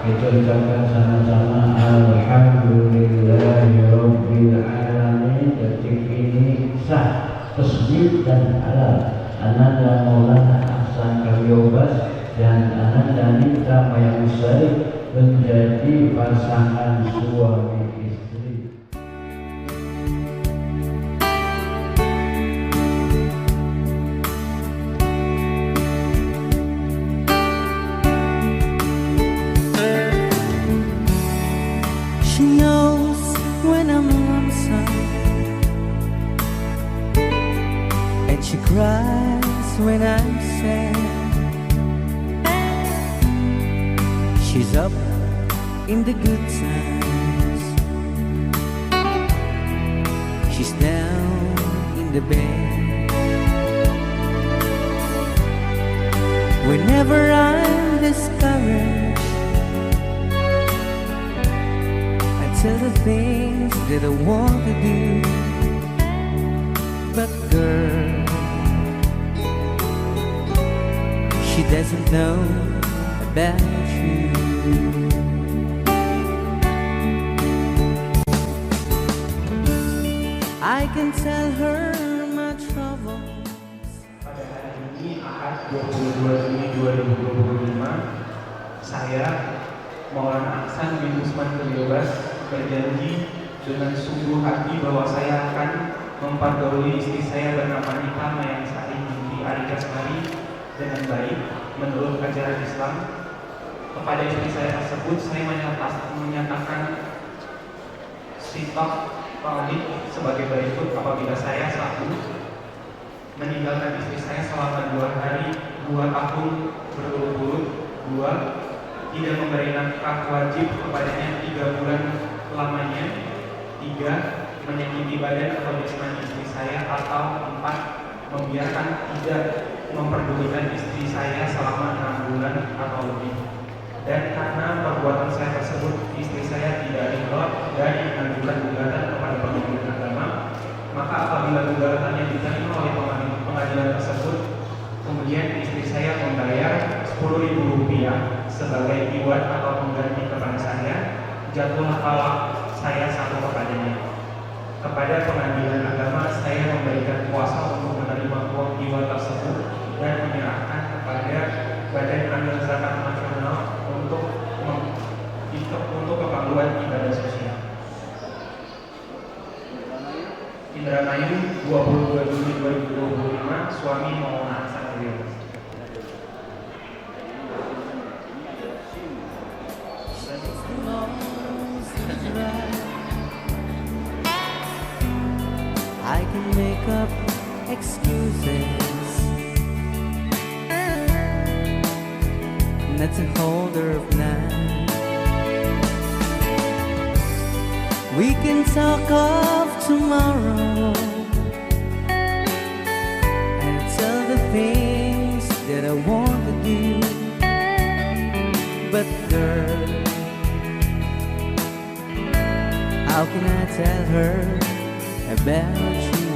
[SPEAKER 9] kita ucapkan sama-sama Alhamdulillahirabbil alamin. Detik ini sah, tasdid dan halal. Ananda Maulana Hasan Kaliobas dan Ananda Nita Mayangsari menjadi pasangan suami istri.
[SPEAKER 2] She knows when I'm lonesome, and she cries when I'm sad. She's up in the good times, she's down in the bad. Whenever I'm discouraged, I tell the things that I want to do. But girl, she doesn't know about you. I can tell her my troubles.
[SPEAKER 11] Pada hari ini, Ahad 22 Juni 2025, saya, Maulana Ahsan bin Usman Kaliobas, berjanji dengan sungguh hati bahwa saya akan mempergauli istri saya bernama Nita Mayansari binti Ari Kasmari dengan baik menurut ajaran Islam. Kepada istri saya tersebut, saya menyatakan sikap wajib sebagai berikut. Apabila saya satu, meninggalkan istri saya selama 2 hari 2 tahun berturut-turut. 2, tidak memberi nafkah wajib kepadanya 3 bulan lamanya. 3, menyakiti badan atau jasmani istri saya. Atau 4, membiarkan tidak memperdulikan istri saya selama 6 bulan atau lebih. Dan karena perbuatan saya tersebut, istri saya tidak ridho dan mengajukan gugatan kepada pengadilan agama, maka apabila gugatannya diterima oleh pengadilan tersebut, kemudian istri saya membayar Rp10.000 sebagai iwat atau pengganti kepada saya, jatuhlah talak saya satu kepadanya. Kepada pengadilan agama, saya memberikan kuasa untuk menerima uang iwat tersebut dan menyerahkan kepada Badan Amil Zakat Nasional untuk keperluan ibadah sosial. Indramayu, 22 Juni 2025, suami Maulana Ahsan Kaliobas.
[SPEAKER 2] I can make up excuses not to hold her of night. We can talk of tomorrow and tell the things that I want to do. But girl, how can I tell her about you?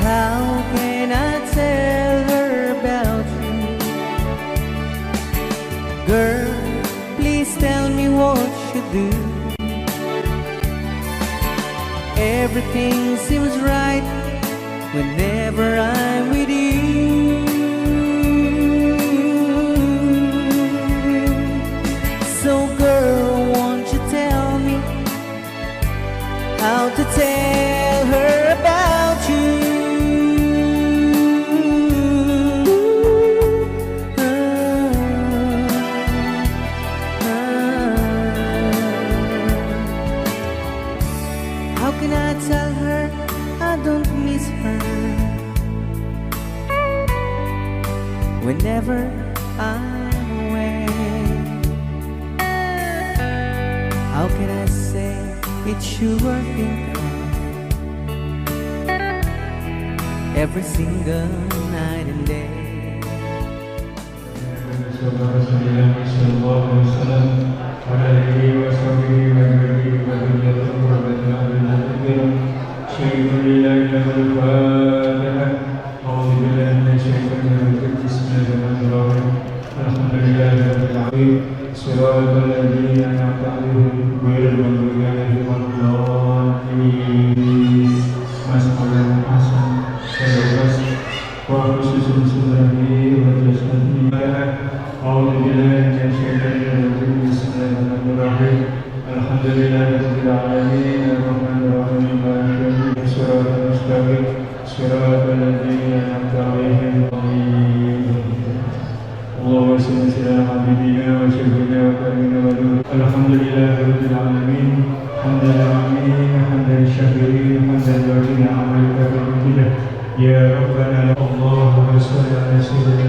[SPEAKER 2] How can I tell her about you? Girl, please tell me what you do. Everything seems right whenever I'm with you. So girl, won't you tell me how to tell her about you? How can I tell her I don't miss her whenever I'm away? How can I say it's you I think of every single night and day?
[SPEAKER 12] صراط الذين أنعمت عليهم غير المغضوب عليهم ولا الضالين. Mas Maulana Ahsan Kaliobas wa khususun sudrani wa jasmani. A'udzu billahi minasy syaithanir rajim. Bismillahirrahmanirrahim. Alhamdulillahirabbil alamin arrahmanir rahim maliki yaumiddin. Shiratal mustaqim shiratal ladzina an'amta 'alaihim. Allahumma shalli ala habibina wa shafiina wa karimina wa nurina. Alhamdulillahirabbil alamin. Hamdan lillahi hamdan syakirin hamdan lillahi amalika bihamdillah. Ya Rabbana Allahumma shalli ala sayyidina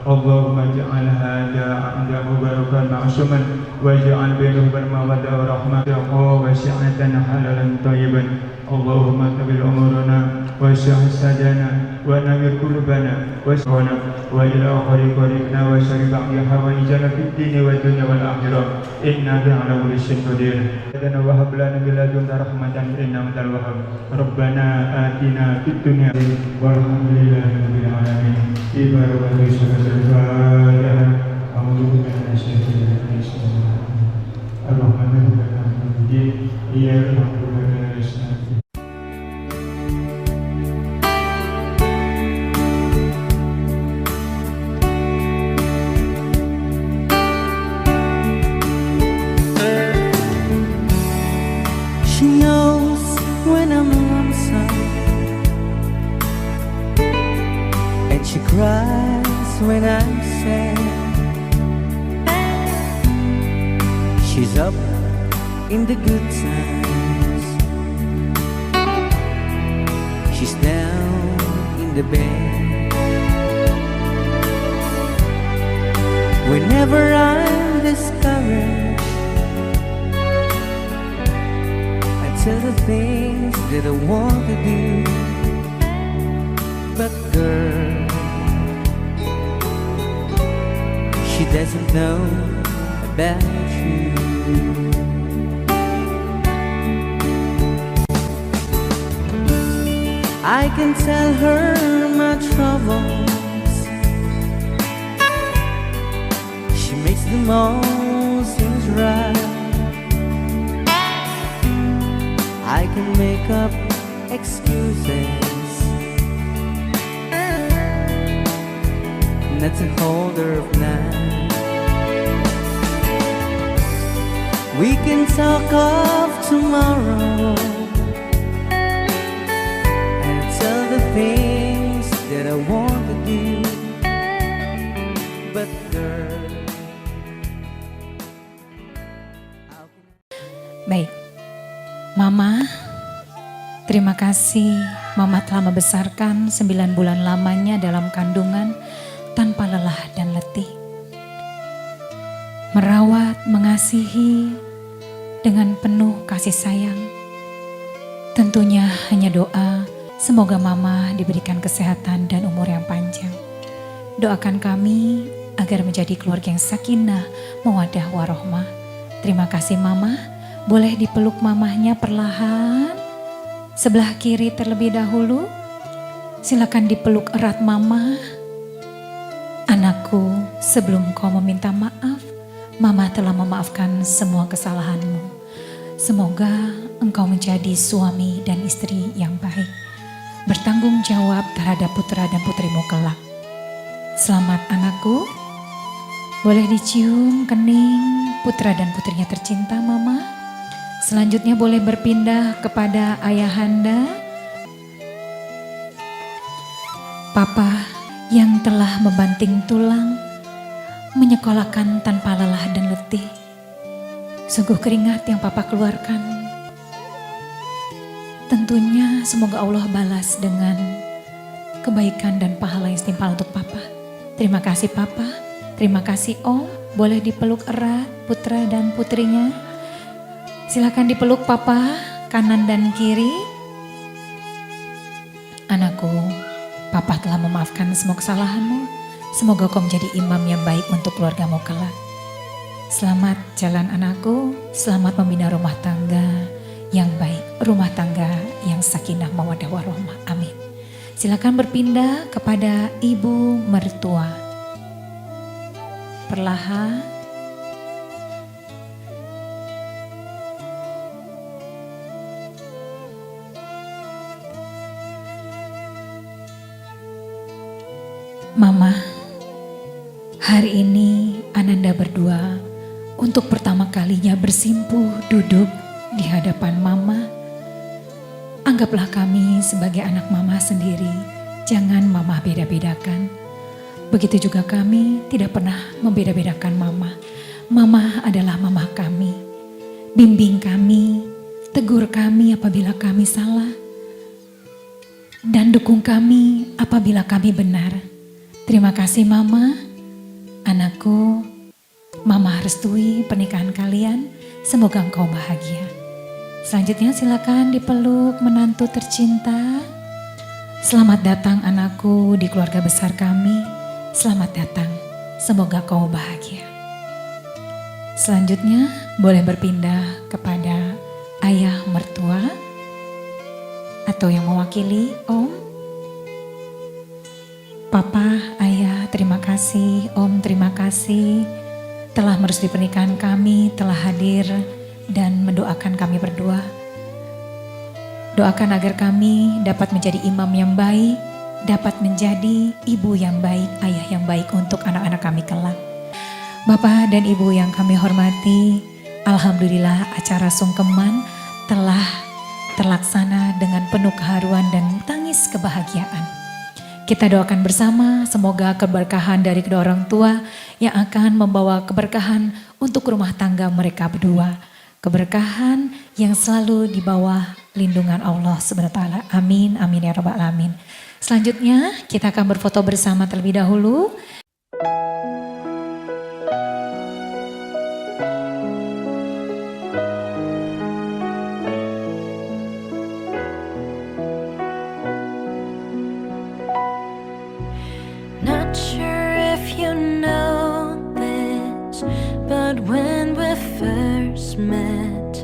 [SPEAKER 12] اللهم اجعل هذا عمدا مباركا معصوما واجعل بينهما المودة والرحمة وسعة حلالا طيبا اللهم تبل أمورنا واسع سدنا ونمر قلوبنا واسعنا وإلى آخر طريقنا وسر بعض حوائجنا في الدين والدنيا والآخرة إنك على كل شيء قدير وهب لنا من لدنك رحمة إنك أنت الوهاب ربنا آتنا في الدنيا والحمد لله رب العالمين إبارك الفاتحة أعوذ بالله من الشيطان الرجيم الرحمن الرحيم إياك نعبد وإياك نستعين
[SPEAKER 2] She knows when I'm lonesome, and she cries when I'm sad. She's up in the good times, she's down in the bed. Whenever I'm discouraged, tell the things that I want to do, but girl, she doesn't know about you. I can tell her my troubles, she makes them all seem right. I can make up excuses not to hold her up now. We can talk of tomorrow and tell the things that I want to do, but girl.
[SPEAKER 1] Baik, Mama, terima kasih Mama telah membesarkan 9 bulan lamanya dalam kandungan tanpa lelah dan letih. Merawat, mengasihi dengan penuh kasih sayang. Tentunya hanya doa, semoga Mama diberikan kesehatan dan umur yang panjang. Doakan kami agar menjadi keluarga yang sakinah, mawaddah warohmah. Terima kasih Mama. Boleh dipeluk mamahnya perlahan, sebelah kiri terlebih dahulu. Silakan dipeluk erat mama. Anakku, sebelum kau meminta maaf, Mama telah memaafkan semua kesalahanmu. Semoga engkau menjadi suami dan istri yang baik, bertanggung jawab terhadap putra dan putrimu kelak. Selamat anakku, boleh dicium kening putra dan putrinya tercinta Mama. Selanjutnya boleh berpindah kepada ayahanda, Papa yang telah membanting tulang, menyekolahkan tanpa lelah dan letih. Sungguh keringat yang Papa keluarkan. Tentunya semoga Allah balas dengan kebaikan dan pahala yang setimpal untuk Papa. Terima kasih Papa, terima kasih Om. Boleh dipeluk erat putra dan putrinya. Silakan dipeluk Papa, kanan dan kiri. Anakku, Papa telah memaafkan semua kesalahanmu. Semoga kau menjadi imam yang baik untuk keluargamu kelak. Selamat jalan anakku, selamat membina rumah tangga yang baik, rumah tangga yang sakinah mawaddah warohmah. Amin. Silakan berpindah kepada ibu mertua. Perlahan. Mama, hari ini Ananda berdua untuk pertama kalinya bersimpuh duduk di hadapan Mama. Anggaplah kami sebagai anak Mama sendiri, jangan Mama beda-bedakan. Begitu juga kami tidak pernah membeda-bedakan Mama. Mama adalah Mama kami. Bimbing kami, tegur kami apabila kami salah, dan dukung kami apabila kami benar. Terima kasih Mama, anakku. Mama restui pernikahan kalian, semoga engkau bahagia. Selanjutnya silakan dipeluk menantu tercinta. Selamat datang anakku di keluarga besar kami, selamat datang, semoga kau bahagia. Selanjutnya boleh berpindah kepada ayah mertua atau yang mewakili Om. Papa, Ayah, terima kasih. Om, terima kasih telah merestui pernikahan kami, telah hadir dan mendoakan kami berdua. Doakan agar kami dapat menjadi imam yang baik, dapat menjadi ibu yang baik, ayah yang baik untuk anak-anak kami kelak. Bapak dan Ibu yang kami hormati, alhamdulillah acara sungkeman telah terlaksana dengan penuh keharuan dan tangis kebahagiaan. Kita doakan bersama semoga keberkahan dari kedua orang tua yang akan membawa keberkahan untuk rumah tangga mereka berdua. Keberkahan yang selalu di bawah lindungan Allah SWT. Amin, amin ya rabbal alamin. Selanjutnya kita akan berfoto bersama terlebih dahulu.
[SPEAKER 13] Not sure if you know this, but when we first met,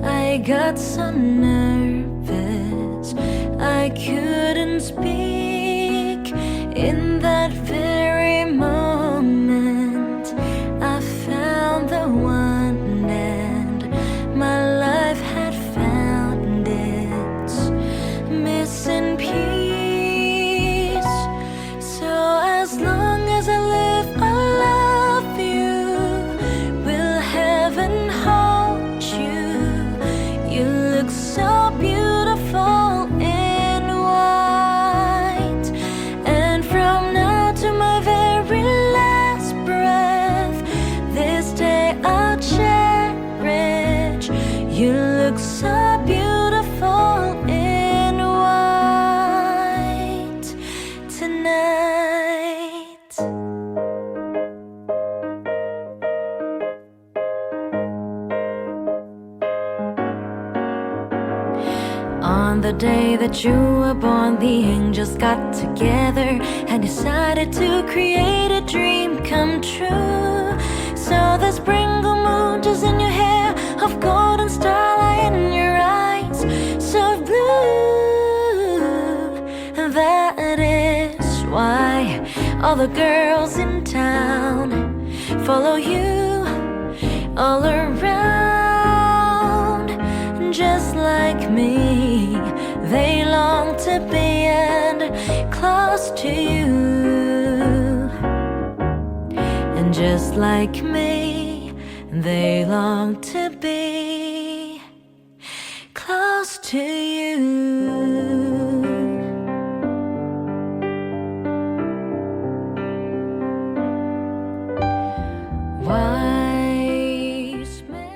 [SPEAKER 13] I got so nervous I couldn't speak. In that very moment, I found the one, and my life had found its missing piece. As long as I live, I love you. Will heaven hold you? You look so beautiful in white. And from now to my very last breath, this day I'll cherish. You look so beautiful in white tonight. On the day that you were born, the angels got together and decided to create a dream come true. So the sprinkle moon is in your hair, of golden starlight in your eyes, so blue. And that is why all the girls in town follow you all around. Just like me, they long to be and close to you. And just like me, they long to be close to you. Wise men.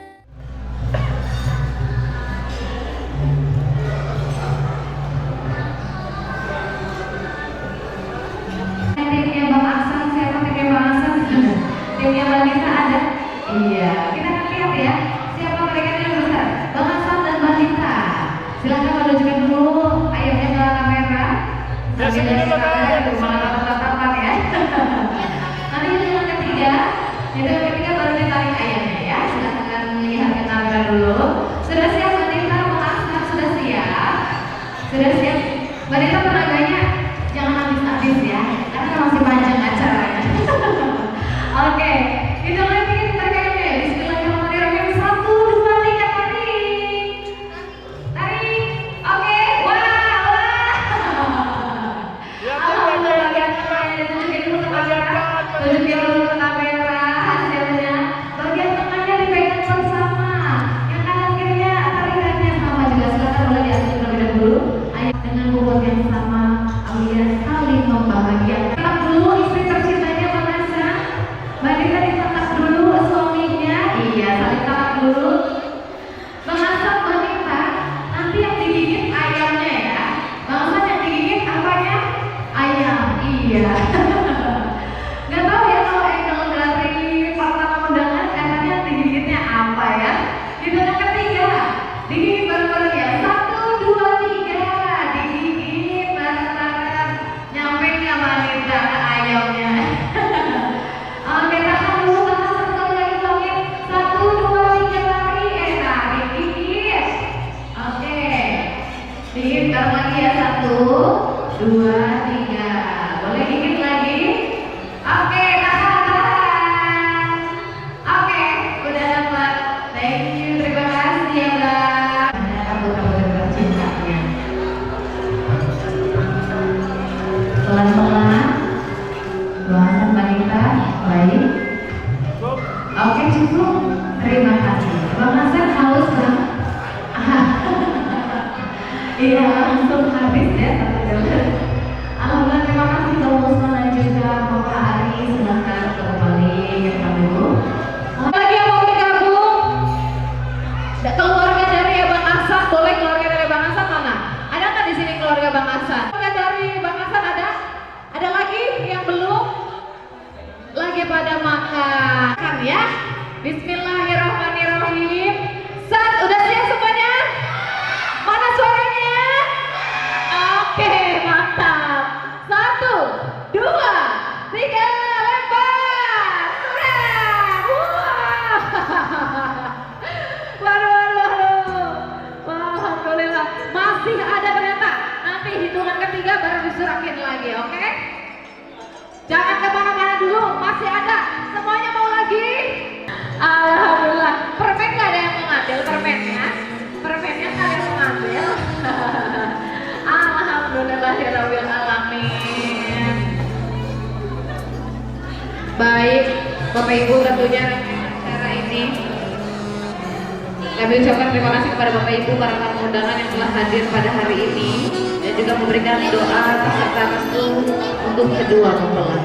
[SPEAKER 3] Timnya Bang Aksan, siapa timnya Bang Aksan? Timnya Mbak Nita ada? Iya, kita akan lihat ya siapa mereka yang besar. Bang Aksan dan Mbak Nita, silakan menunjukkan dulu ayahnya ke kamera. Sambil dari kamera itu malah tatap-tatapan ya. Nanti yang ketiga, baru ditarik ayahnya ya. Silakan melihat ke kamera dulu. Sudah siap Mbak Nita, Bang Aksan sudah siap? Sudah siap? Mbak Nita tenaganya jangan habis-habis ya, karena masih panjang acaranya. Oke, kita lagi terkayaknya. Bismillahirrahmanirrahim. 1, 2, 3, tarik. Tarik. Oke, wah. Alhamdulillah, bagian tengahnya tunjukin dulu ke kamera. Tunjukin dulu ke kamera hasilnya. Bagian tengahnya dipegang bersama. Yang kanan kirinya tarikannya sama juga. Silakan boleh diambil terlebih dahulu. Ayah dengan bobot yang sama. Alias saling membahagiakan. Tangkap dulu istri tercintanya Bang Hasan. Mbak Dita ditangkap dulu suaminya. Iya, saling tangkap dulu. Bang Hasan, Mbak Dita, nanti yang digigit ayamnya ya. Bang Hasan yang digigit apanya? Ayam. Iya. Oke, cukup. Terima kasih. Bang Hasan haus, Bang? Iya, langsung habis ya satu gelas. Alhamdulillah, terima kasih Bang Usman dan juga Bapak Ari. Silahkan kembali ke dulu. Lagi yang mau bergabung? Keluarga dari Bang Hasan, boleh keluarga dari Bang Hasan mana? Ada nggak di sini keluarga Bang Hasan? Keluarga dari Bang Hasan ada? Ada lagi yang belum? Lagi pada makan ya? Bismillahirrahmanirrahim. Udah siap semuanya? Mana suaranya? Oke, mantap. 1, 2, 3, lempar. Surat. Waduh. Alhamdulillah. Masih ada ternyata. Nanti hitungan ketiga baru disurakin lagi, oke? Jangan kemana-mana dulu, masih ada. Semuanya mau lagi? Alhamdulillah. Permen gak ada yang mau ngambil permennya? Permennya gak ada yang mau ngambil? Alhamdulillahirabbil alamin. Baik, Bapak Ibu, tentunya acara ini kami ucapkan terima kasih kepada Bapak Ibu para tamu undangan yang telah hadir pada hari ini dan juga memberikan doa serta restu untuk kedua mempelai.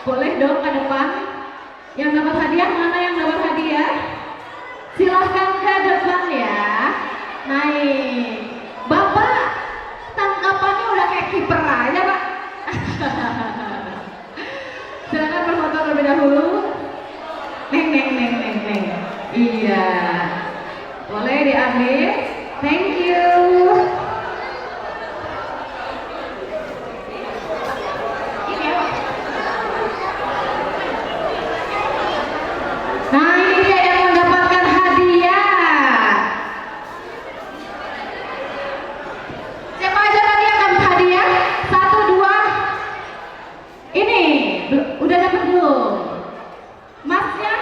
[SPEAKER 3] Boleh dong ke depan. Yang dapat hadiah, mana yang dapat hadiah? Silahkan ke depan ya. Naik. Bapak, tangkapannya udah kayak kiper aja, Pak. Silakan berfoto terlebih dahulu. Neng. Iya. Boleh diambil. Thank you. Ini ya, Pak. Nah, ini dia yang mendapatkan hadiah. Siapa aja tadi yang dapat hadiah? 1, 2. Ini udah dapat belum? Masnya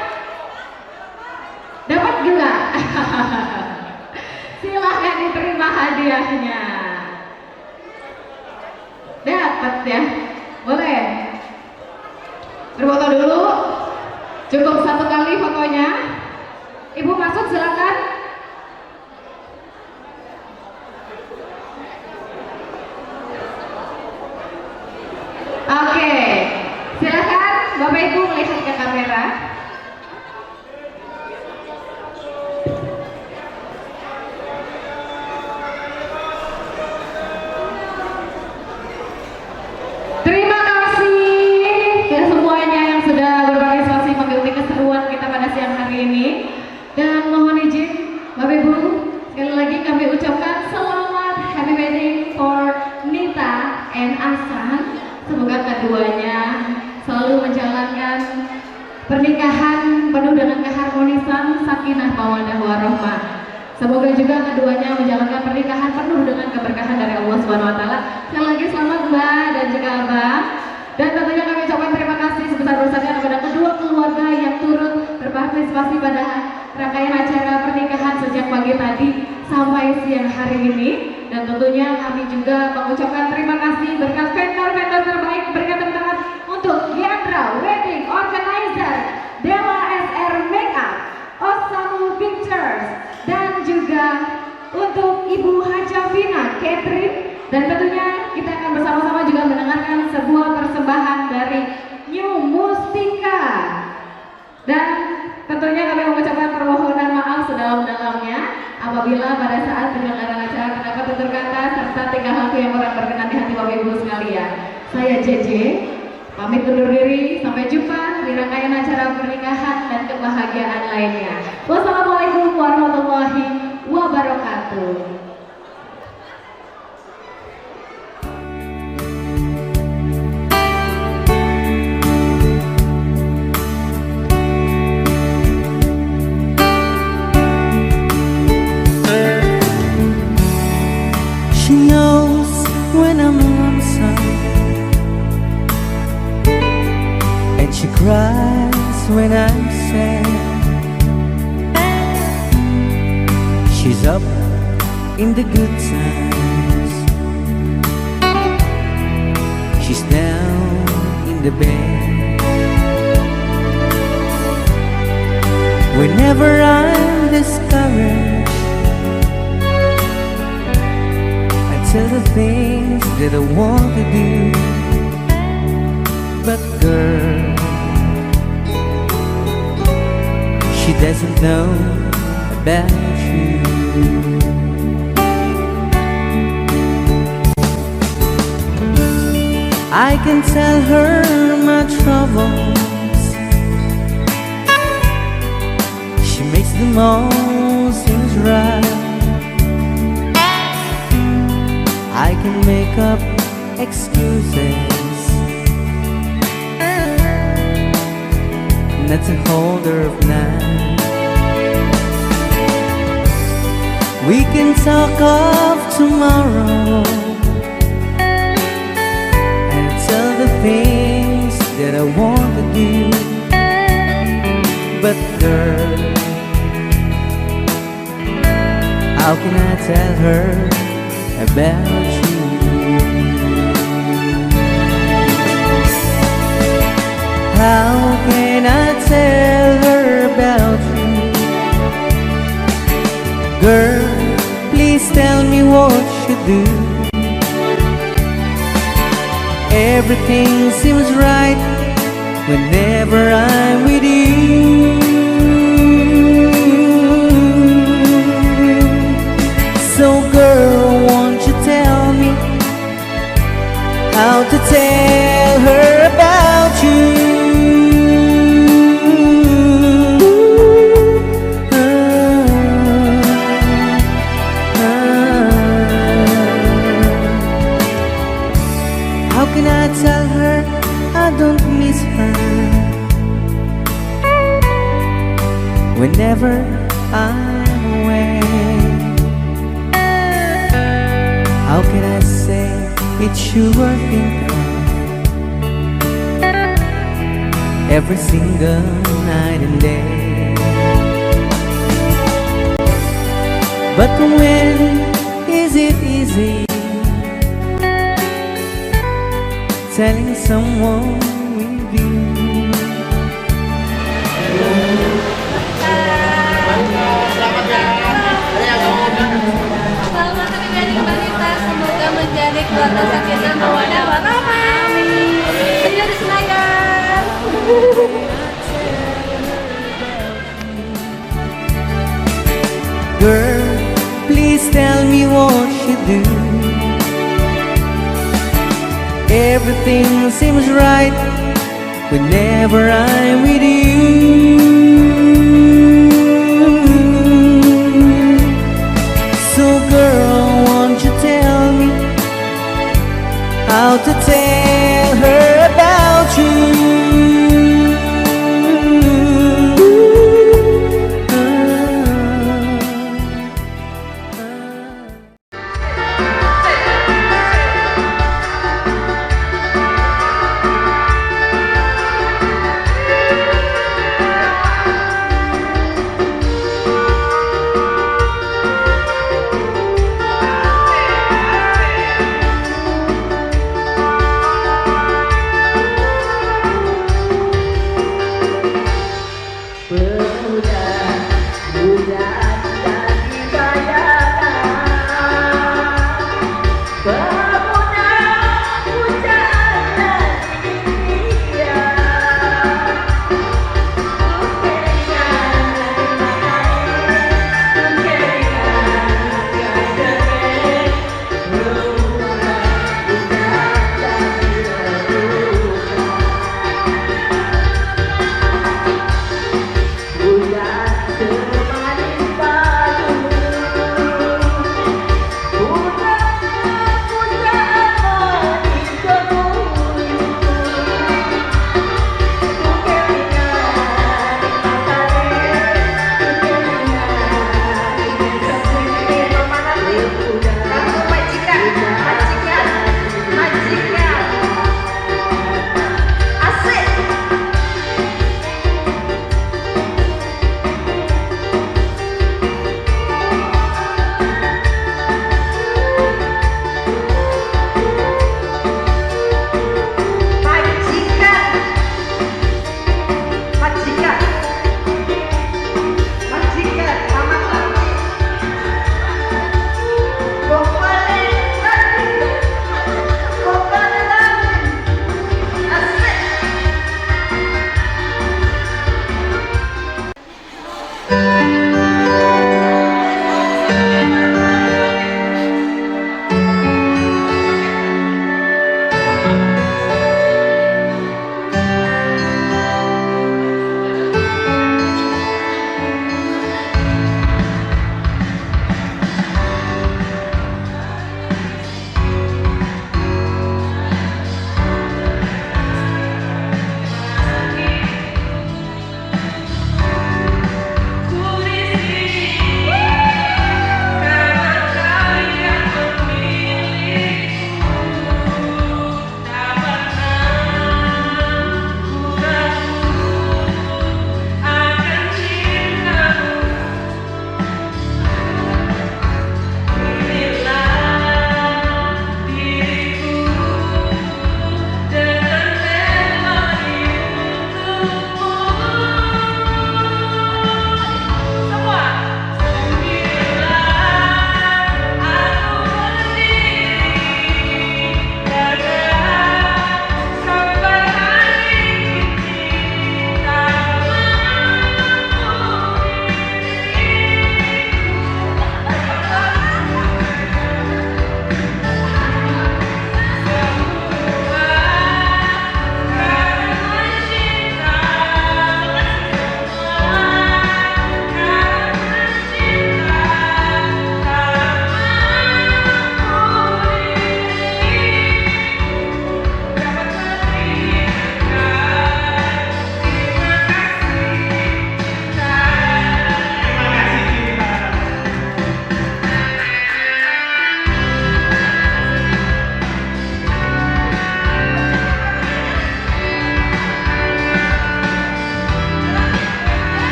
[SPEAKER 3] dapat juga. Silahkan diterima hadiahnya. Dapat ya? Boleh? Berfoto dulu. Cukup 1 kali fotonya. Ibu masuk silakan. Oke, silakan Bapak Ibu melihat ke kamera. Terima kasih ke semuanya yang sudah berpartisipasi mengikuti keseruan kita pada siang hari ini. Dan mohon izin Bapak Ibu, sekali lagi kami ucapkan selamat happy wedding for Nita and Ahsan. Semoga keduanya selalu menjalankan pernikahan penuh dengan keharmonisan, sakinah, mawaddah warahmah. Semoga juga keduanya menjalankan pernikahan penuh dengan keberkahan dari Allah Subhanahu wa taala. Sekali lagi selamat Mbak dan juga Abang. Dan tentunya kami ucapkan terima kasih sebesar-besarnya kepada kedua keluarga yang turut berpartisipasi pada rangkaian acara pernikahan sejak pagi tadi sampai siang hari ini. Dan tentunya kami juga mengucapkan terima kasih berkat vendor-vendor terbaik, berikan tepuk tangan untuk Yandra Wedding Organizer, Dewa SR Makeup, Osamu Pictures, dan juga untuk Ibu Hajafina Catherine. Dan tentunya kita akan bersama-sama juga mendengarkan sebuah persembahan dari New Mustika. Dan tentunya kami mengucapkan permohonan maaf sedalam-dalamnya apabila pada saat penyelenggaraan acara terdapat tutur kata serta tingkah laku yang kurang berkenan di hati Bapak Ibu sekalian. Saya JJ, pamit undur diri, sampai jumpa di rangkaian acara pernikahan dan kebahagiaan lainnya. Wassalamualaikum warahmatullahi wabarakatuh.
[SPEAKER 2] She knows when I'm lonesome, and she cries when I'm sad. She's up in the good times, she's down in the bad. Whenever I'm discouraged, tell the things that I want to do, but girl, she doesn't know about you. I can tell her my troubles, she makes them all seem right. I can make up excuses not to hold her up now. We can talk of tomorrow and tell the things that I want to do, but girl, how can I tell her about you? How can I tell her about you? Girl, please tell me what you do. Everything seems right whenever I'm with you. So girl, won't you tell me how to tell her about you? How can I tell her I don't miss her whenever I'm away? How can I say it's you I think of every single night and day? But when is it easy telling someone with you?
[SPEAKER 8] Selamat hari jadi balita, semoga menjadi keluarga sakinah mawaddah warahmah. Amin. Menjadi Senayan.
[SPEAKER 2] Girl, please tell me what you do. Everything seems right whenever I'm with you.